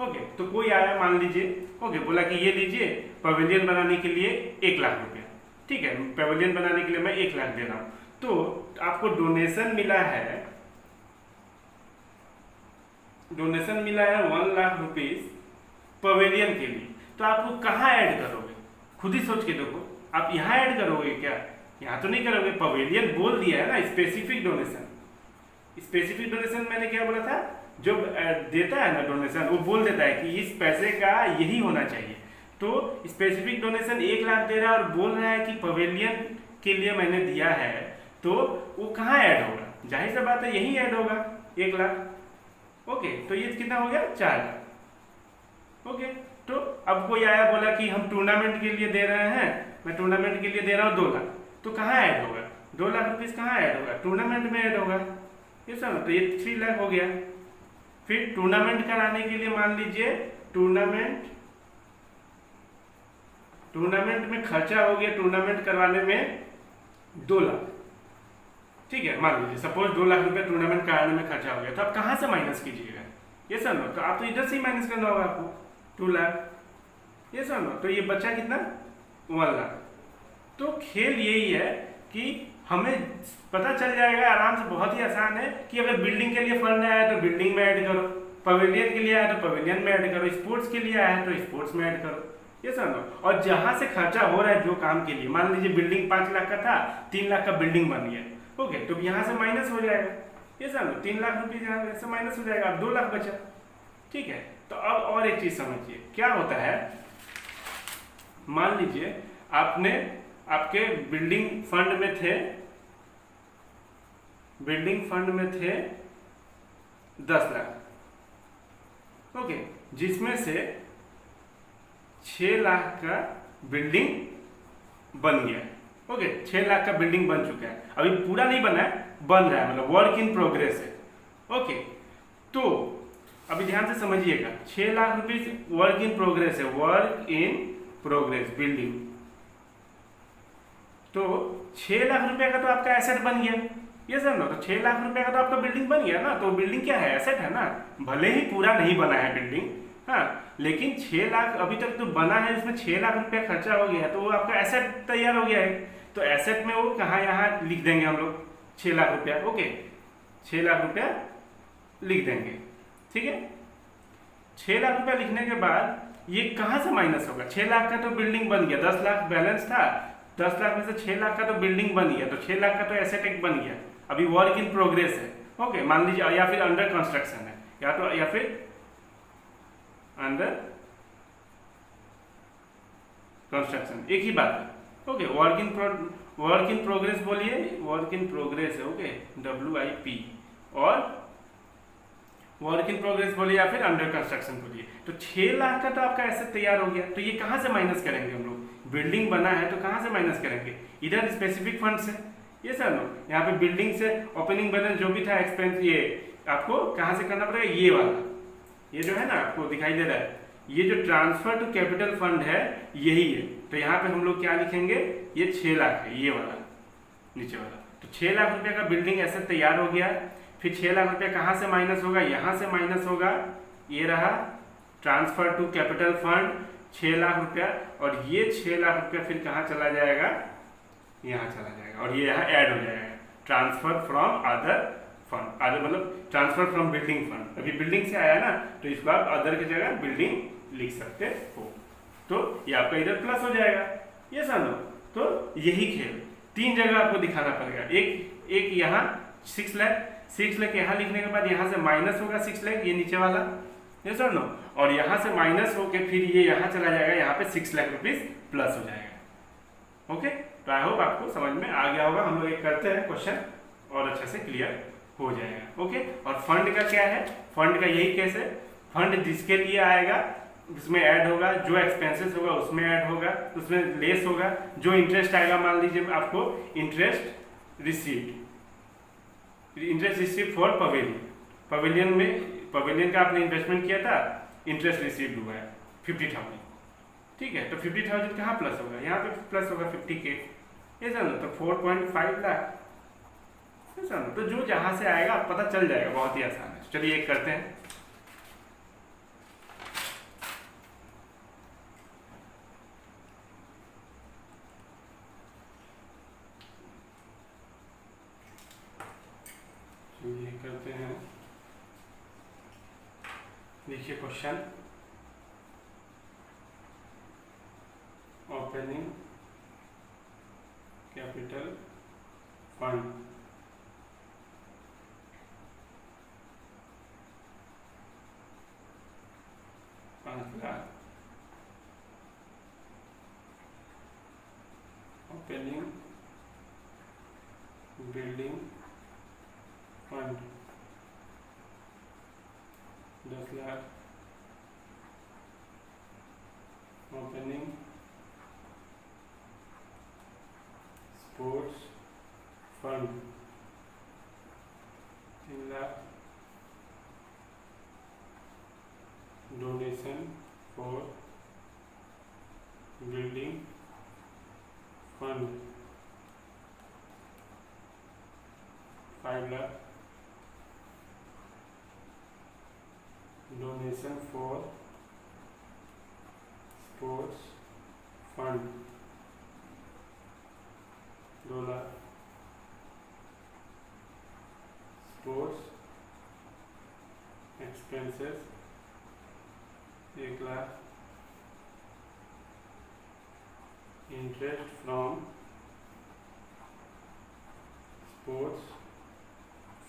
ओके, तो कोई आया मान लीजिए, ओके, बोला कि ये लीजिए पवेलियन बनाने के लिए 1 लाख रुपया, ठीक है, पवेलियन बनाने के लिए मैं 1 लाख दे रहा हूं। तो आपको डोनेशन मिला है, डोनेशन मिला है 1 लाख रुपीज पवेलियन के लिए। तो आप वो कहाँ ऐड करोगे, खुद ही सोच के देखो। आप यहाँ ऐड करोगे क्या? यहाँ तो नहीं करोगे, पवेलियन बोल दिया है ना, स्पेसिफिक डोनेशन। स्पेसिफिक डोनेशन मैंने क्या बोला था, जो देता है ना डोनेशन, वो बोल देता है कि इस पैसे का यही होना चाहिए। तो स्पेसिफिक डोनेशन 1 लाख दे रहा है और बोल रहा है कि पवेलियन के लिए मैंने दिया है, तो वो कहाँ ऐड होगा? जाहिर सा बात है यही ऐड होगा, 1 लाख। ओके, तो ये कितना हो गया? 4 लाख। ओके, तो अब कोई आया बोला कि हम टूर्नामेंट के लिए दे रहे हैं, मैं टूर्नामेंट के लिए दे रहा हूँ 2 लाख। तो कहाँ ऐड होगा? 2 लाख रुपीज कहाँ ऐड होगा? टूर्नामेंट में ऐड होगा, ये सब। तो ये 3 लाख हो गया। फिर टूर्नामेंट कराने के लिए मान लीजिए टूर्नामेंट में खर्चा हो गया, टूर्नामेंट करवाने में 2 लाख, ठीक है, मान लीजिए सपोज 2 लाख रुपए टूर्नामेंट कराने में खर्चा हो गया। तो आप कहाँ से माइनस कीजिएगा? ये समझो, तो आप तो इधर से ही माइनस करना होगा आपको 2 लाख, ये समझो। तो ये बचा कितना? 1 लाख। तो खेल यही है कि हमें पता चल जाएगा आराम से, बहुत ही आसान है कि अगर बिल्डिंग के लिए फंड आया है तो बिल्डिंग में ऐड करो, पवेलियन के लिए आया तो पवेलियन में ऐड करो, स्पोर्ट्स के लिए आया है तो स्पोर्ट्स में ऐड करो, ये समझो। और जहां से खर्चा हो रहा है जो काम के लिए, मान लीजिए बिल्डिंग 5 लाख का था, 3 लाख का बिल्डिंग बन गया। ओके, तो यहाँ से माइनस हो जाएगा, ये समझो, 3 लाख रुपये यहाँ से माइनस हो जाएगा, अब 2 लाख बचा, ठीक है। तो अब और एक चीज समझिए, क्या होता है, मान लीजिए आपके बिल्डिंग फंड में थे 10 लाख, ओके, जिसमें से 6 लाख का बिल्डिंग बन गया। ओके, 6 लाख का बिल्डिंग बन चुका है, अभी पूरा नहीं बना है, बन रहा है, मतलब वर्क इन प्रोग्रेस है। ओके, तो अभी ध्यान से समझिएगा, 6 lakh rupees work in progress है, वर्क इन प्रोग्रेस बिल्डिंग। तो 6 लाख रुपए का तो आपका एसेट बन गया, ये समझो। तो 6 लाख रुपए का तो आपका बिल्डिंग बन गया ना, तो बिल्डिंग क्या है? एसेट है ना, भले ही पूरा नहीं बना है बिल्डिंग, हाँ, लेकिन 6 लाख अभी तक तो बना है, इसमें 6 लाख रुपया खर्चा हो गया है, तो वो आपका एसेट तैयार हो गया है। तो एसेट में वो कहाँ, यहाँ लिख देंगे हम लोग 6 लाख रुपया। ओके, 6 लाख रुपया लिख देंगे, ठीक है। 6 लाख रुपया लिखने के बाद ये कहाँ से माइनस होगा? 6 लाख का तो बिल्डिंग बन गया, 10 लाख बैलेंस था, 10 लाख में से 6 लाख का तो बिल्डिंग बन गया, तो 6 लाख का तो एसेट एक बन गया, अभी वर्क इन प्रोग्रेस है। ओके, मान लीजिए, या फिर अंडर कंस्ट्रक्शन है, या फिर अंडर कंस्ट्रक्शन, एक ही बात है। ओके, वर्क इन प्रोग्रेस बोलिए, वर्क इन प्रोग्रेस है, ओके, WIP, और वर्क इन प्रोग्रेस बोलिए या फिर अंडर कंस्ट्रक्शन बोलिए। तो 6 लाख का तो आपका एसेट तैयार हो गया, तो ये कहाँ से माइनस करेंगे हम लोग? बिल्डिंग बना है तो कहाँ से माइनस करेंगे? इधर स्पेसिफिक फंड से, ये सर नो, यहाँ पे बिल्डिंग से ओपनिंग बैलेंस जो भी था एक्सपेंस, ये आपको कहाँ से करना पड़ेगा? ये वाला, ये जो है ना आपको दिखाई दे रहा है, ये जो ट्रांसफर टू कैपिटल फंड है यही है। तो यहाँ पे हम लोग क्या लिखेंगे? ये 6 लाख है, ये वाला नीचे वाला। तो 6 लाख रुपए का बिल्डिंग एसेट तैयार हो गया। फिर 6 लाख रुपया कहाँ से माइनस होगा? यहाँ से माइनस होगा, ये रहा transfer to capital fund 6 lakh रुपया, और ये 6 लाख रुपया फिर कहाँ चला जाएगा? यहाँ चला जाएगा, और ये यहाँ ऐड हो जाएगा transfer from other fund, other मतलब ट्रांसफर फ्रॉम बिल्डिंग फंड, अभी बिल्डिंग से आया ना तो इसको आप अदर की जगह बिल्डिंग लिख सकते हो, तो ये आपका इधर प्लस हो जाएगा, ये समझो। तो यही खेल 3 जगह आपको दिखाना पड़ेगा, एक यहाँ 6 लाख यहाँ लिखने के बाद यहाँ से माइनस होगा 6 लाख, ये नीचे वाला, ये समझो, और यहाँ से माइनस होके फिर ये यहाँ चला जाएगा, यहाँ पे 6 लाख रुपीज प्लस हो जाएगा। ओके, तो आई होप आपको समझ में आ गया होगा। हम लोग एक करते हैं क्वेश्चन और अच्छे से क्लियर हो जाएगा। ओके, और फंड का क्या है, फंड का यही केस है, फंड जिसके लिए आएगा उसमें ऐड होगा, जो एक्सपेंसेस होगा उसमें ऐड होगा, उसमें लेस होगा, जो इंटरेस्ट आएगा, मान लीजिए आपको इंटरेस्ट रिसीव्ड फॉर पवेलियन में, पवेलियन का आपने इन्वेस्टमेंट किया था, इंटरेस्ट रिसीव्ड हुआ है 50,000, ठीक है, तो 50,000 कहाँ प्लस होगा, यहाँ पे प्लस होगा 50K, ये समझो, तो 4.5 लाख, तो जो जहां से आएगा पता चल जाएगा, बहुत ही आसान है। चलिए एक करते हैं, ये करते हैं, देखिए question, opening capital fund, opening building fund 10 lakh, opening sports fund 3 lakh, donation for building fund 5 lakh, donation for sports fund 2 lakh, sports expenses 1 lakh, interest from sports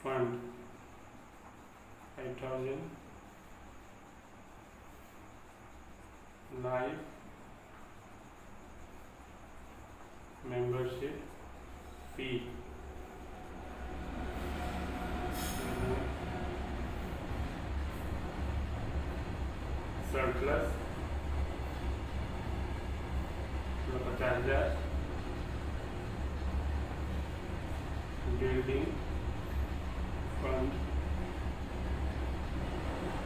fund 5,000, life membership fee, surplus 50,000, building fund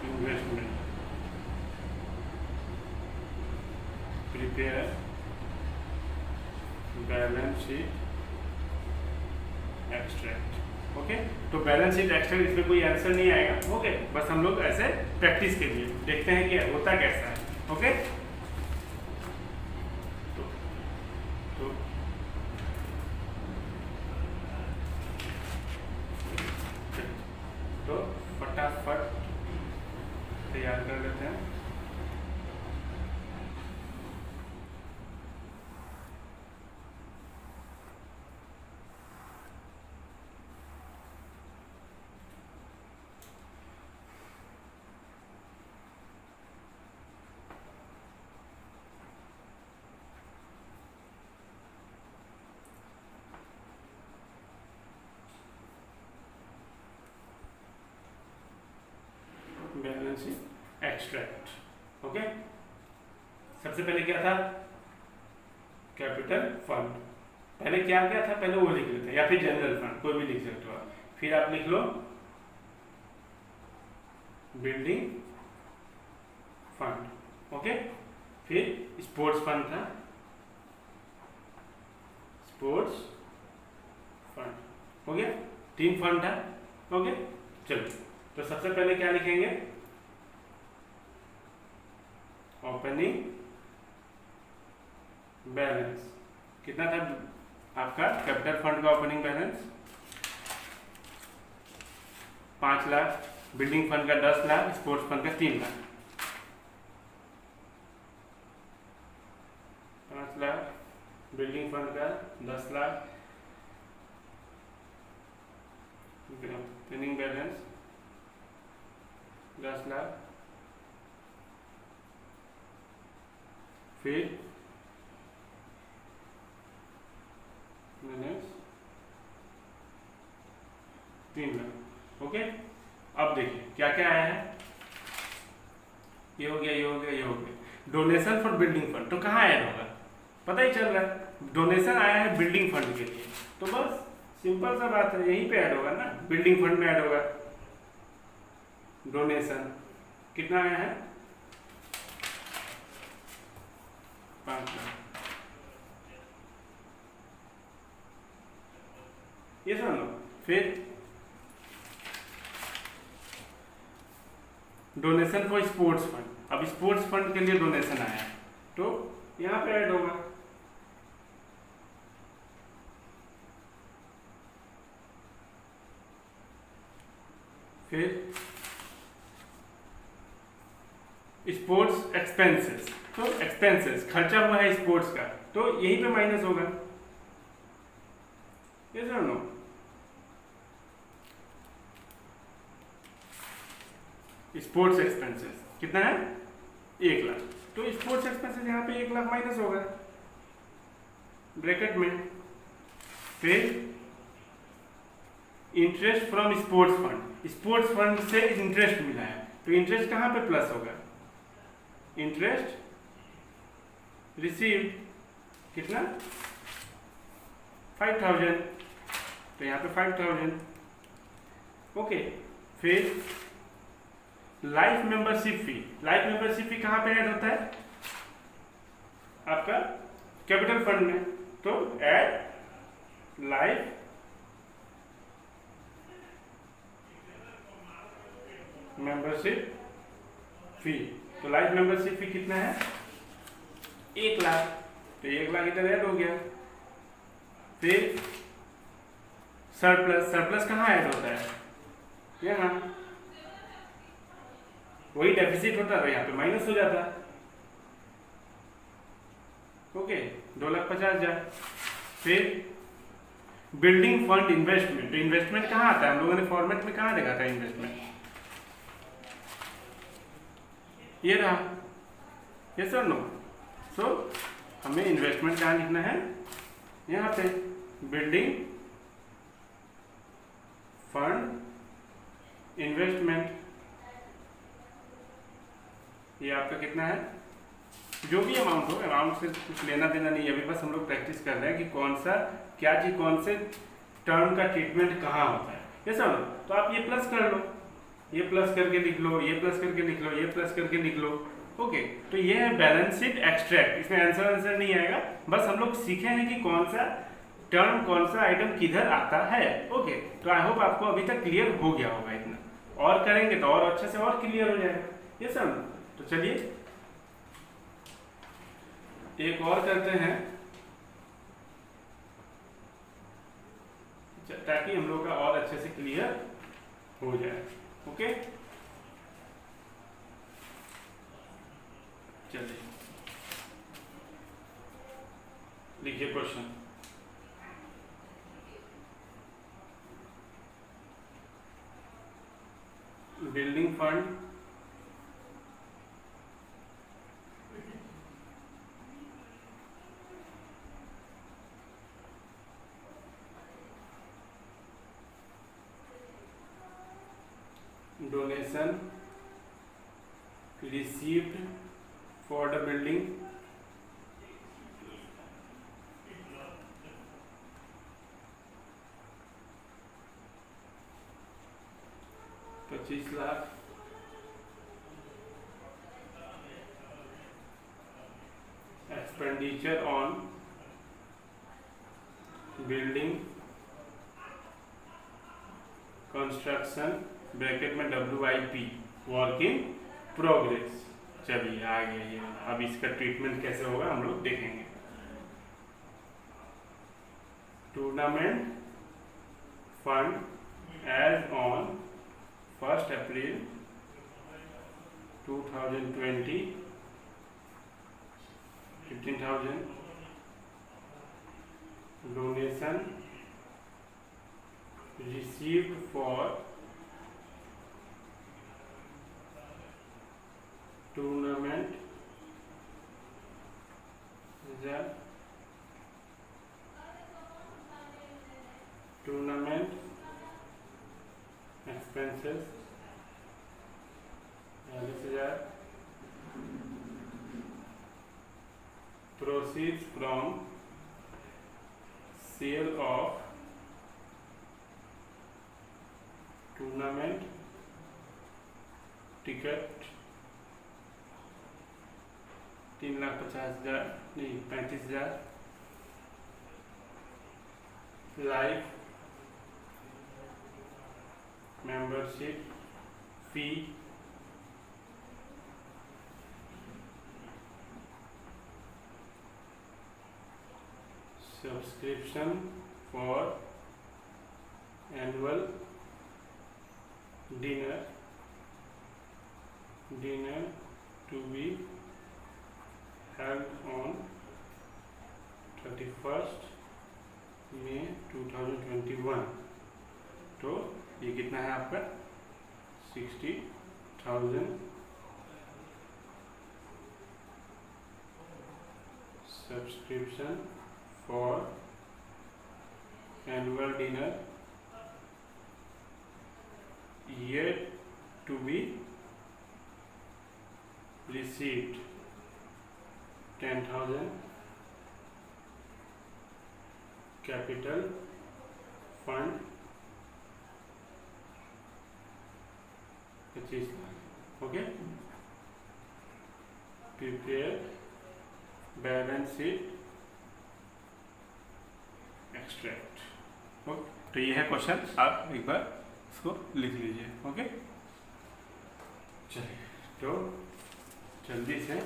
investment, prepare balance sheet extract. Okay, तो balance sheet extract, इसमें कोई answer नहीं आएगा। Okay, बस हम लोग ऐसे practice के लिए देखते हैं कि होता कैसा है। ओके, तो फटाफट तैयार कर लेते हैं। Balance sheet extract. ओके, सबसे पहले क्या था, कैपिटल फंड, पहले क्या था, पहले वो लिख लेते हैं, या फिर जनरल फंड, कोई भी लिख सकते हो आप। फिर आप लिख लो बिल्डिंग फंड। ओके, फिर स्पोर्ट्स फंड था, स्पोर्ट्स फंड हो गया, 3 फंड था। ओके, चलो, तो सबसे पहले क्या लिखेंगे, ओपनिंग बैलेंस कितना था आपका कैपिटल फंड का opening balance 5 lakh, building fund का 10 लाख, स्पोर्ट्स फंड का 3 लाख। 5 लाख, बिल्डिंग फंड का 10 लाख, ट्रेनिंग बैलेंस 10 लाख, फिर माइनस 3 लाख। ओके, अब देखिए क्या क्या आया है, ये हो गया, ये हो गया, ये हो गया। डोनेशन फॉर बिल्डिंग फंड तो कहाँ ऐड होगा, पता ही चल रहा है, डोनेशन आया है बिल्डिंग फंड के लिए, तो बस सिंपल सा बात है, यहीं पे ऐड होगा ना, बिल्डिंग फंड में ऐड होगा। डोनेशन कितना आया है, 5 लाख। ये समझ लो। फिर डोनेशन फॉर स्पोर्ट्स फंड, अब स्पोर्ट्स फंड के लिए डोनेशन आया है तो यहाँ पे ऐड होगा। फिर स्पोर्ट्स एक्सपेंसेस, तो एक्सपेंसेस खर्चा हुआ है स्पोर्ट्स का, तो यहीं पे माइनस होगा। ये सुनो, स्पोर्ट्स एक्सपेंसेस कितना है, 1 लाख, तो स्पोर्ट्स एक्सपेंसेस यहाँ पे 1 लाख माइनस होगा ब्रैकेट में। फिर interest from sports fund, sports fund से इंटरेस्ट मिला है, तो इंटरेस्ट कहाँ पे प्लस होगा, इंटरेस्ट रिसीव्ड कितना 5000, तो यहाँ पे 5000। ओके, फिर life membership fee, life membership fee कहाँ पे ऐड होता है, आपका कैपिटल फंड में, तो ऐड लाइफ मेंबरशिप फी, तो लाइफ मेंबरशिप फी कितना है, 1 लाख, तो 1 लाख इधर ऐड हो गया। फिर सरप्लस, सरप्लस कहाँ ऐड होता है, यहाँ, वही डेफिसिट होता है, यहाँ पे माइनस हो जाता है। ओके, 2,50,000। फिर बिल्डिंग फंड इन्वेस्टमेंट, तो इन्वेस्टमेंट कहाँ आता है, हम लोगों ने फॉर्मेट में कहाँ देखा था इन्वेस्टमेंट, ये रहा, ये सर नो। सो हमें इन्वेस्टमेंट कहाँ लिखना है, यहाँ पे बिल्डिंग फंड इन्वेस्टमेंट, ये आपका कितना है, जो भी अमाउंट हो, अमाउंट से कुछ लेना देना नहीं है, अभी बस हम लोग प्रैक्टिस कर रहे हैं कि कौन सा क्या चीज, कौन से टर्म का ट्रीटमेंट कहाँ होता है, ये सब। तो आप ये प्लस कर लो, ये प्लस करके लिख लो, ये प्लस करके लिख लो, ये प्लस करके लिख लो। ओके, तो ये है बैलेंस शीट एक्सट्रैक्ट, इसमें आंसर नहीं आएगा, बस हम लोग सीखे हैं कि कौन सा टर्म, कौन सा आइटम किधर आता है। ओके, तो आई होप आपको अभी तक क्लियर हो गया होगा इतना, और करेंगे तो और अच्छे से और क्लियर हो जाएगा। ये सब, तो चलिए एक और करते हैं, ताकि हम लोग का और अच्छे से क्लियर हो जाए। ओके, चलिए लिखिए question. Building fund donation received for the building $25 lakh, expenditure on building construction bracket में WIP वर्क इन प्रोग्रेस। चलिए आ गया ये, अब इसका ट्रीटमेंट कैसे होगा हम लोग देखेंगे। Tournament fund as on 1 April 2020 15,000 donation received for tournament the tournament expenses 40,000 proceeds from sale of tournament ticket 3,50,000 नहीं 35,000 live membership fee subscription for annual dinner to be held on 31st May 2021। तो ये कितना है आपका 60,000 subscription for annual dinner yet to be received 10,000 capital fund 25,00,000। Okay, prepare balance sheet extract. Okay, तो ये है question, आप एक बार इसको लिख लीजिए। ओके, चलिए तो जल्दी से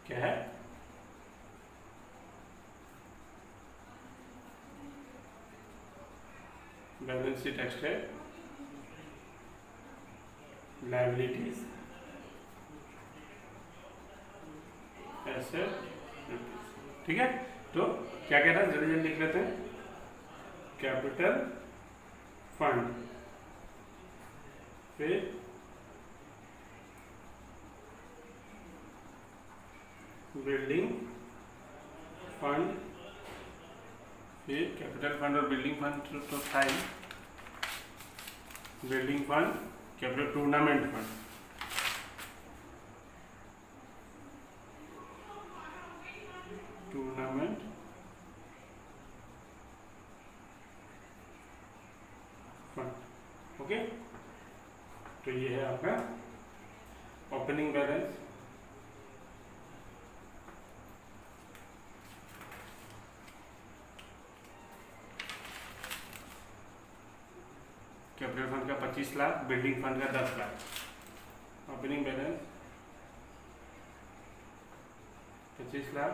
क्या है, balance sheet extract, liabilities, asset, ठीक है। तो क्या कह रहा है, जल्दी जल्दी लिख लेते हैं। कैपिटल फंड, फिर बिल्डिंग फंड, फिर कैपिटल फंड और बिल्डिंग फंड तो था ही। Building fund, capital tournament fund, tournament fund. Okay, तो ये है आपका ओपनिंग बैलेंस, कैपिटल फंड का 25 लाख, बिल्डिंग फंड का 10 lakh. Opening balance 25 lakh,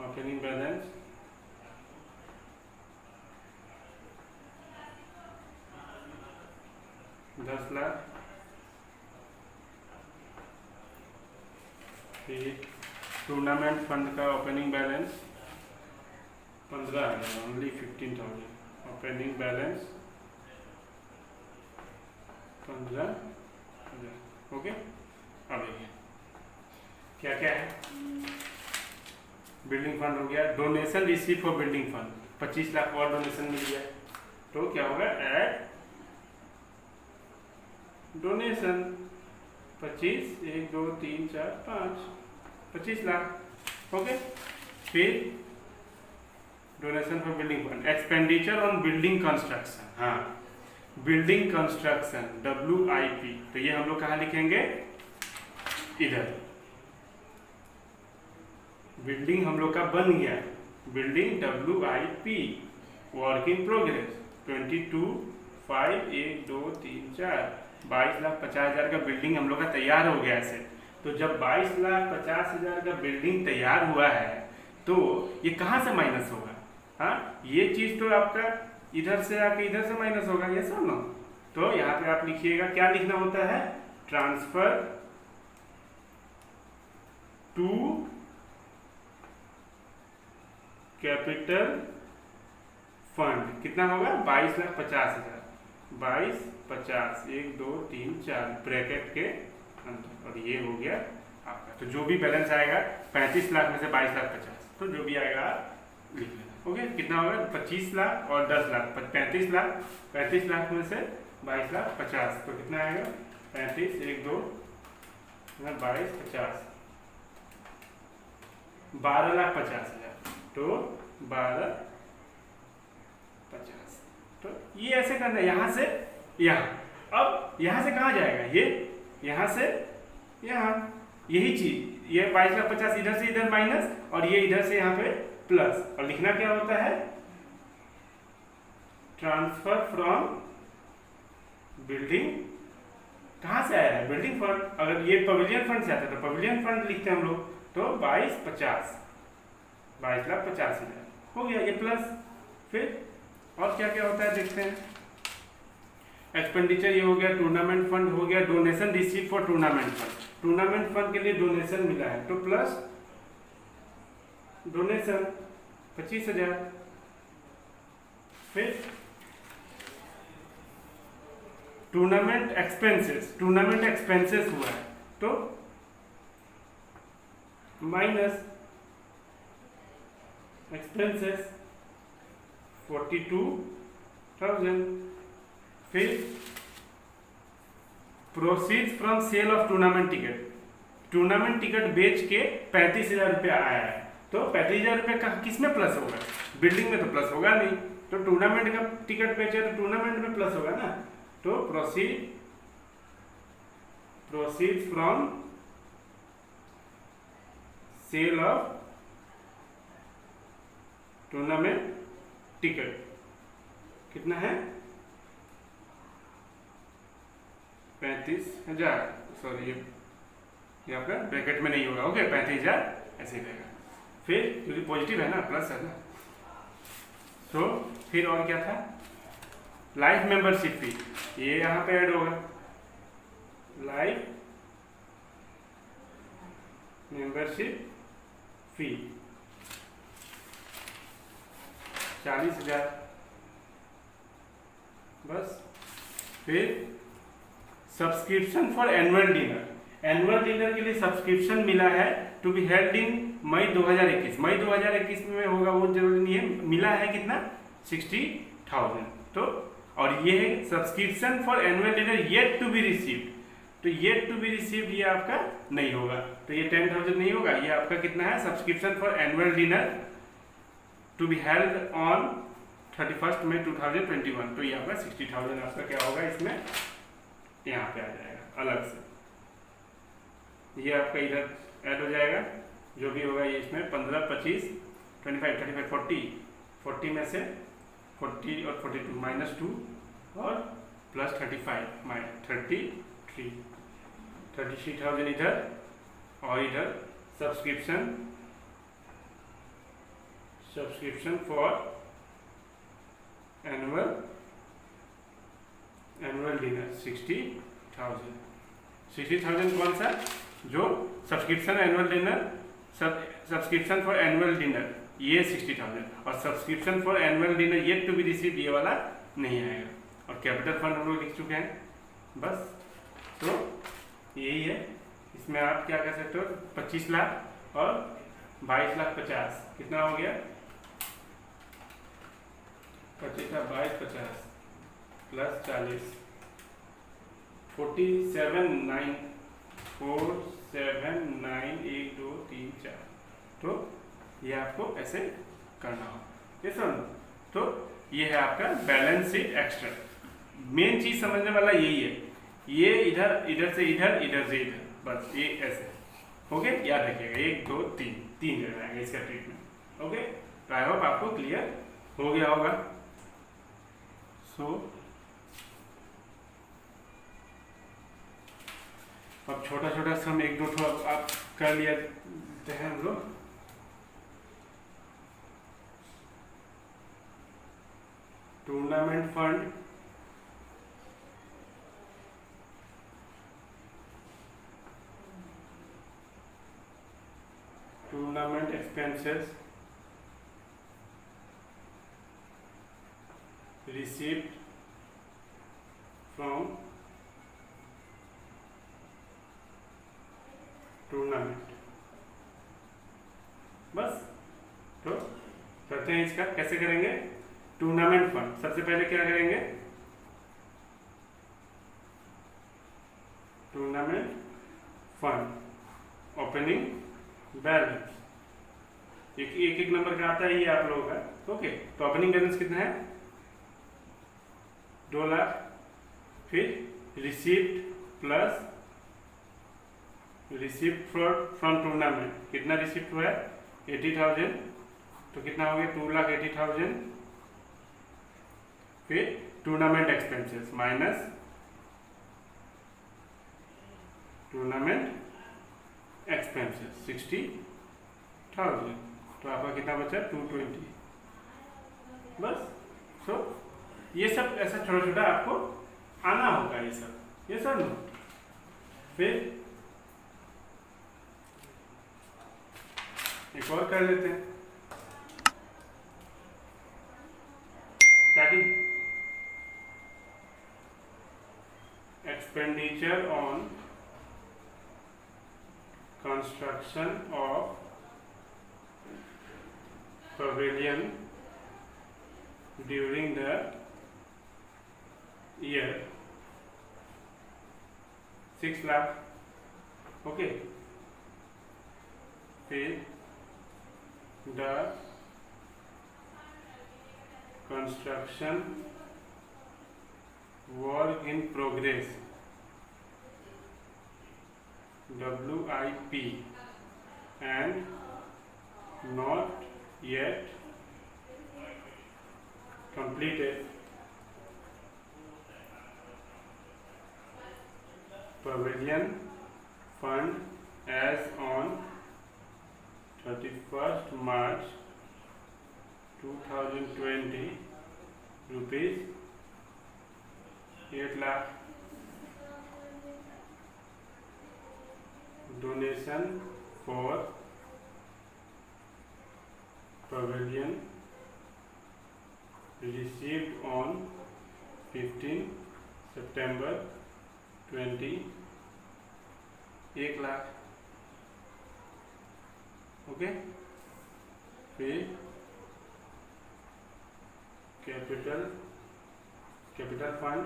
opening balance 10 lakh, फिर टूर्नामेंट फंड का opening balance 15,000, only 15,000। Opening balance 15,000। Okay, अब देखिए क्या क्या है। बिल्डिंग फंड हो गया, donation receive for building fund 25 lakh और डोनेशन मिल गया, तो क्या होगा, ऐड डोनेशन 25, 1 2 3 4 5, 25 लाख। ओके, फिर donation for building fund, expenditure on building construction, हाँ बिल्डिंग कंस्ट्रक्शन WIP, तो ये हम लोग कहाँ लिखेंगे, इधर बिल्डिंग हम लोग का बन गया, building WIP work in progress 22,5 1 2 3 4 22,50,000 का बिल्डिंग हम लोग का तैयार हो गया ऐसे। तो जब 22,50,000 का बिल्डिंग तैयार हुआ है तो ये कहाँ से माइनस होगा? हाँ, ये चीज तो आपका इधर से आके इधर से माइनस होगा, ये सब ना। तो यहाँ पे आप लिखिएगा, क्या लिखना होता है? ट्रांसफर टू कैपिटल फंड कितना होगा? 22,50,000 22,50 1 2 3 4 ब्रैकेट के अंदर, और ये हो गया आपका। तो जो भी बैलेंस आएगा 35 लाख में से 22,50,000, तो जो भी आएगा आप लिख लेना। ओके, कितना होगा? 25 लाख और 10 लाख 35 लाख, 35 लाख में से 22,50,000, तो कितना आएगा? 35 1 2 22 50 12,50,000, तो 12,50,000। तो ये ऐसे करना है, यहां से यहां। अब यहां से कहां जाएगा? ये यहां से यहां, यही चीज, ये 22,50,000 इधर से इधर माइनस, और ये इधर से यहाँ पे प्लस। और लिखना क्या होता है? ट्रांसफर फ्रॉम बिल्डिंग, कहां से आया है? Building fund. अगर ये पवेलियन फंड से आता है तो पवेलियन फंड लिखते हैं हम लोग, तो 22,50,000 हो गया ये प्लस। फिर और क्या क्या होता है देखते हैं। एक्सपेंडिचर ये हो गया, टूर्नामेंट फंड हो गया, donation receive for tournament fund, tournament fund के लिए डोनेशन मिला है तो प्लस डोनेशन 25,000। फिर टूर्नामेंट एक्सपेंसेस, टूर्नामेंट एक्सपेंसेस हुआ है तो माइनस एक्सपेंसेस 42,000। फिर proceeds from sale of tournament ticket, tournament ticket बेच के 35,000 रुपया आया है, तो 35,000 रुपये का किस में प्लस होगा? बिल्डिंग में तो प्लस होगा नहीं, तो टूर्नामेंट का टिकट बेचे तो टूर्नामेंट में प्लस होगा ना। तो proceeds from sale of tournament ticket कितना है? 35,000। सॉरी, ये आपका ब्रैकेट में नहीं होगा। ओके, 35,000 ऐसे ही रहेगा। फिर क्योंकि पॉजिटिव है ना, प्लस है ना। तो फिर और क्या था? लाइफ मेंबरशिप फी, ये यहाँ पे ऐड होगा। लाइफ मेंबरशिप फी 40,000 बस। फिर subscription for annual dinner, annual dinner के लिए सब्सक्रिप्शन मिला है टू बी हेल्ड इन मई 2021, मई 2021 में होगा वो जरूरी नहीं है, मिला है कितना? 60,000। तो और ये है subscription for annual dinner yet to be received, तो येट टू बी रिसीव्ड ये आपका नहीं होगा, तो ये 10,000 नहीं होगा। ये आपका कितना है? Subscription for annual dinner to be held on 31 May 2021, तो ये आपका 60,000 आपका क्या होगा? इसमें यहाँ पे आ जाएगा अलग से, ये आपका इधर ऐड हो जाएगा। जो भी होगा ये इसमें 15 25 25 35 40 में से 40 और 42 -2 और प्लस 35 33,000 इधर, और इधर सब्सक्रिप्शन फॉर एनुअल डिनर 60,000 कौन सा? जो subscription annual dinner, subscription for annual dinner ये 60,000, और subscription for annual dinner yet to be received ये वाला नहीं आएगा। और कैपिटल फंड हम लोग लिख चुके हैं बस। तो यही है, इसमें आप क्या कह सकते हो? 25 लाख और 22,50,000 कितना हो गया? 25,22,50 प्लस 40 47,9 1 2 3 4। तो ये आपको ऐसे करना होगा, ये समझ। तो ये है आपका बैलेंस शीट एक्स्ट्रा। मेन चीज समझने वाला यही है, ये इधर से इधर, इधर से इधर, बस ये ऐसे। ओके, याद रखिएगा 1 2 3 3 जगह आएगा इसका ट्रीटमेंट। ओके, तो आई होप आपको क्लियर हो गया होगा। सो अब छोटा छोटा सम 1 2 ठो अब आप कर लिया हैं हम लोग। Tournament fund, tournament expenses, received from tournament. बस, तो करते हैं इसका कैसे करेंगे। टूर्नामेंट फंड सबसे पहले क्या करेंगे, टूर्नामेंट फंड ओपनिंग बैलेंस, एक एक नंबर का आता है ये आप लोगों का। ओके, तो ओपनिंग बैलेंस कितना है 2 लाख, फिर receipt plus receipt from tournament, कितना रिसीप्ट हुआ है 80,000, तो कितना हो गया 2,80,000, फिर tournament expenses minus tournament expenses 60,000, तो आपका कितना बचा 220। बस, सो ये सब ऐसा छोटा छोटा आपको आना होगा ये सब नो। फिर एक और कर लेते हैं ताकि expenditure on construction of pavilion during the year 6 lakh. Okay, फिर the construction work in progress WIP and not yet completed pavilion fund as on 31st March 2020 rupees 8 lakh, donation for pavilion received on 15 September 20, 1 lakh. Okay, फिर capital fund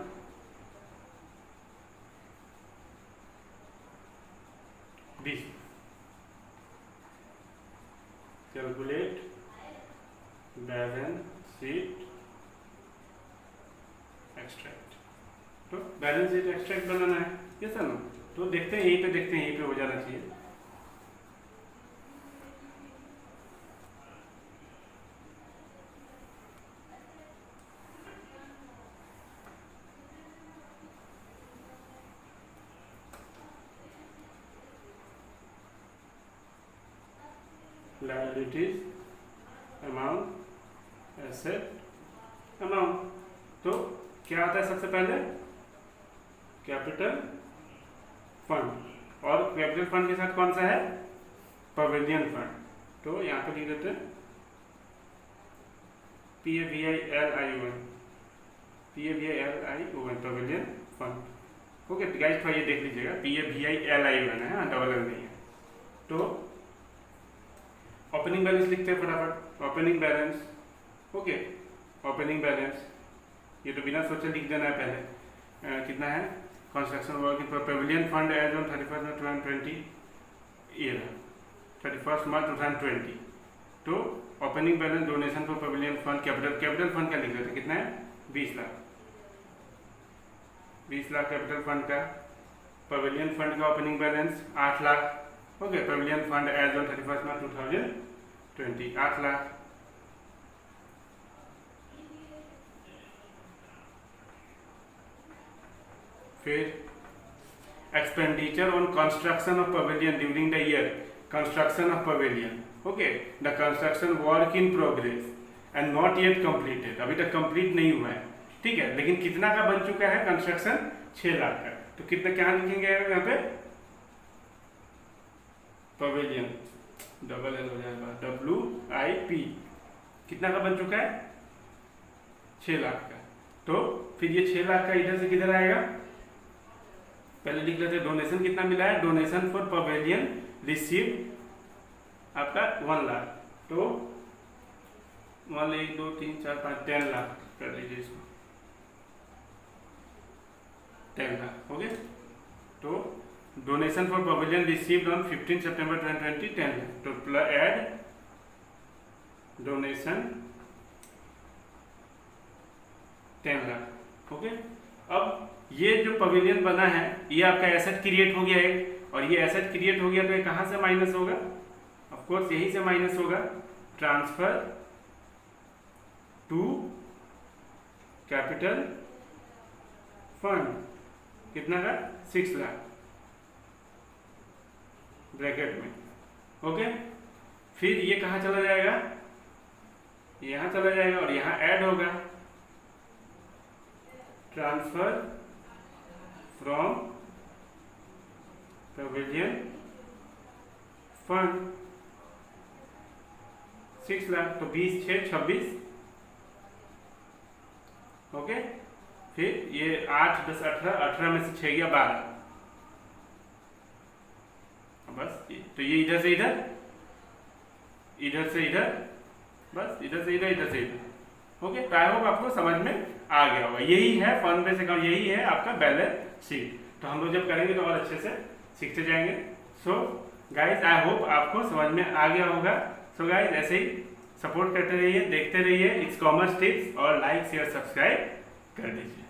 B, calculate balance sheet extract. तो balance sheet extract बनाना है ये sir ना, तो देखते हैं यहीं पे हो जाना चाहिए। liabilities amount, asset amount, तो क्या आता है सबसे पहले कैपिटल फंड, और कैपिटल फंड के साथ कौन सा है पवेलियन फंड, तो यहाँ पे लिख देते हैं PAVILION pavilion fund. Okay guys, थोड़ा ये देख लीजिएगा PAVILION है, डबल एल नहीं है। तो ओपनिंग बैलेंस लिखते हैं फटाफट, opening balance. Okay, opening balance ये तो बिना सोचे लिख देना है पहले। कितना है construction work in pavilion fund as on 31 March 2020 year, 31 March 2020। तो opening balance donation for pavilion fund capital fund का लिख देते हैं, कितना है 20 लाख, 20 लाख कैपिटल फंड का। पवेलियन फंड का opening balance 8 lakh. Okay, pavilion fund as on 31 March 2020 8 lakh. फिर expenditure on construction of pavilion during the year, construction of pavilion. Okay, the construction work in progress and not yet completed, अभी तक complete नहीं हुआ है, ठीक है, लेकिन कितना का बन चुका है कंस्ट्रक्शन? 6 लाख का। तो कितना क्या लिखेंगे यहाँ पे? पवेलियन डबल एल हो जाएगा, WIP, कितना का बन चुका है? 6 लाख का। तो फिर ये 6 लाख का इधर से किधर आएगा? पहले लिख लेते, डोनेशन कितना मिला है? डोनेशन फॉर पवेलियन रिसीव आपका 1 लाख। तो 1 1 2 3 4 5 10 लाख कर लीजिए इसको, 10 लाख। ओके, तो donation for pavilion received on 15 सितंबर 2020 10 लाख। तो ऐड डोनेशन 10 लाख। ओके, अब ये जो पवेलियन बना है ये आपका एसेट क्रिएट हो गया है, और ये एसेट क्रिएट हो गया तो ये कहां से माइनस होगा? ऑफ कोर्स यहीं से माइनस होगा। ट्रांसफर टू कैपिटल फंड, कितना का? 6 लाख ब्रैकेट में। ओके, फिर ये कहां चला जाएगा? यहां चला जाएगा और यहां ऐड होगा। Transfer from pavilion fund 6 lakh, तो 20 6 26। ओके, फिर ये 8 10 18, 18 में से 6 गया 12, बस। तो ये इधर से इधर, इधर से इधर, बस इधर से इधर, इधर से इधर। ओके, तो आई होप आपको समझ में आ गया होगा। यही है फंड बेस अकाउंट, यही है आपका बैलेंस शीट। तो हम लोग जब करेंगे तो और अच्छे से सीखते जाएंगे। सो गाइज, आई होप आपको समझ में आ गया होगा। सो गाइज, ऐसे ही सपोर्ट करते रहिए, देखते रहिए इट्स कॉमर्स टिप्स, और लाइक शेयर सब्सक्राइब कर दीजिए।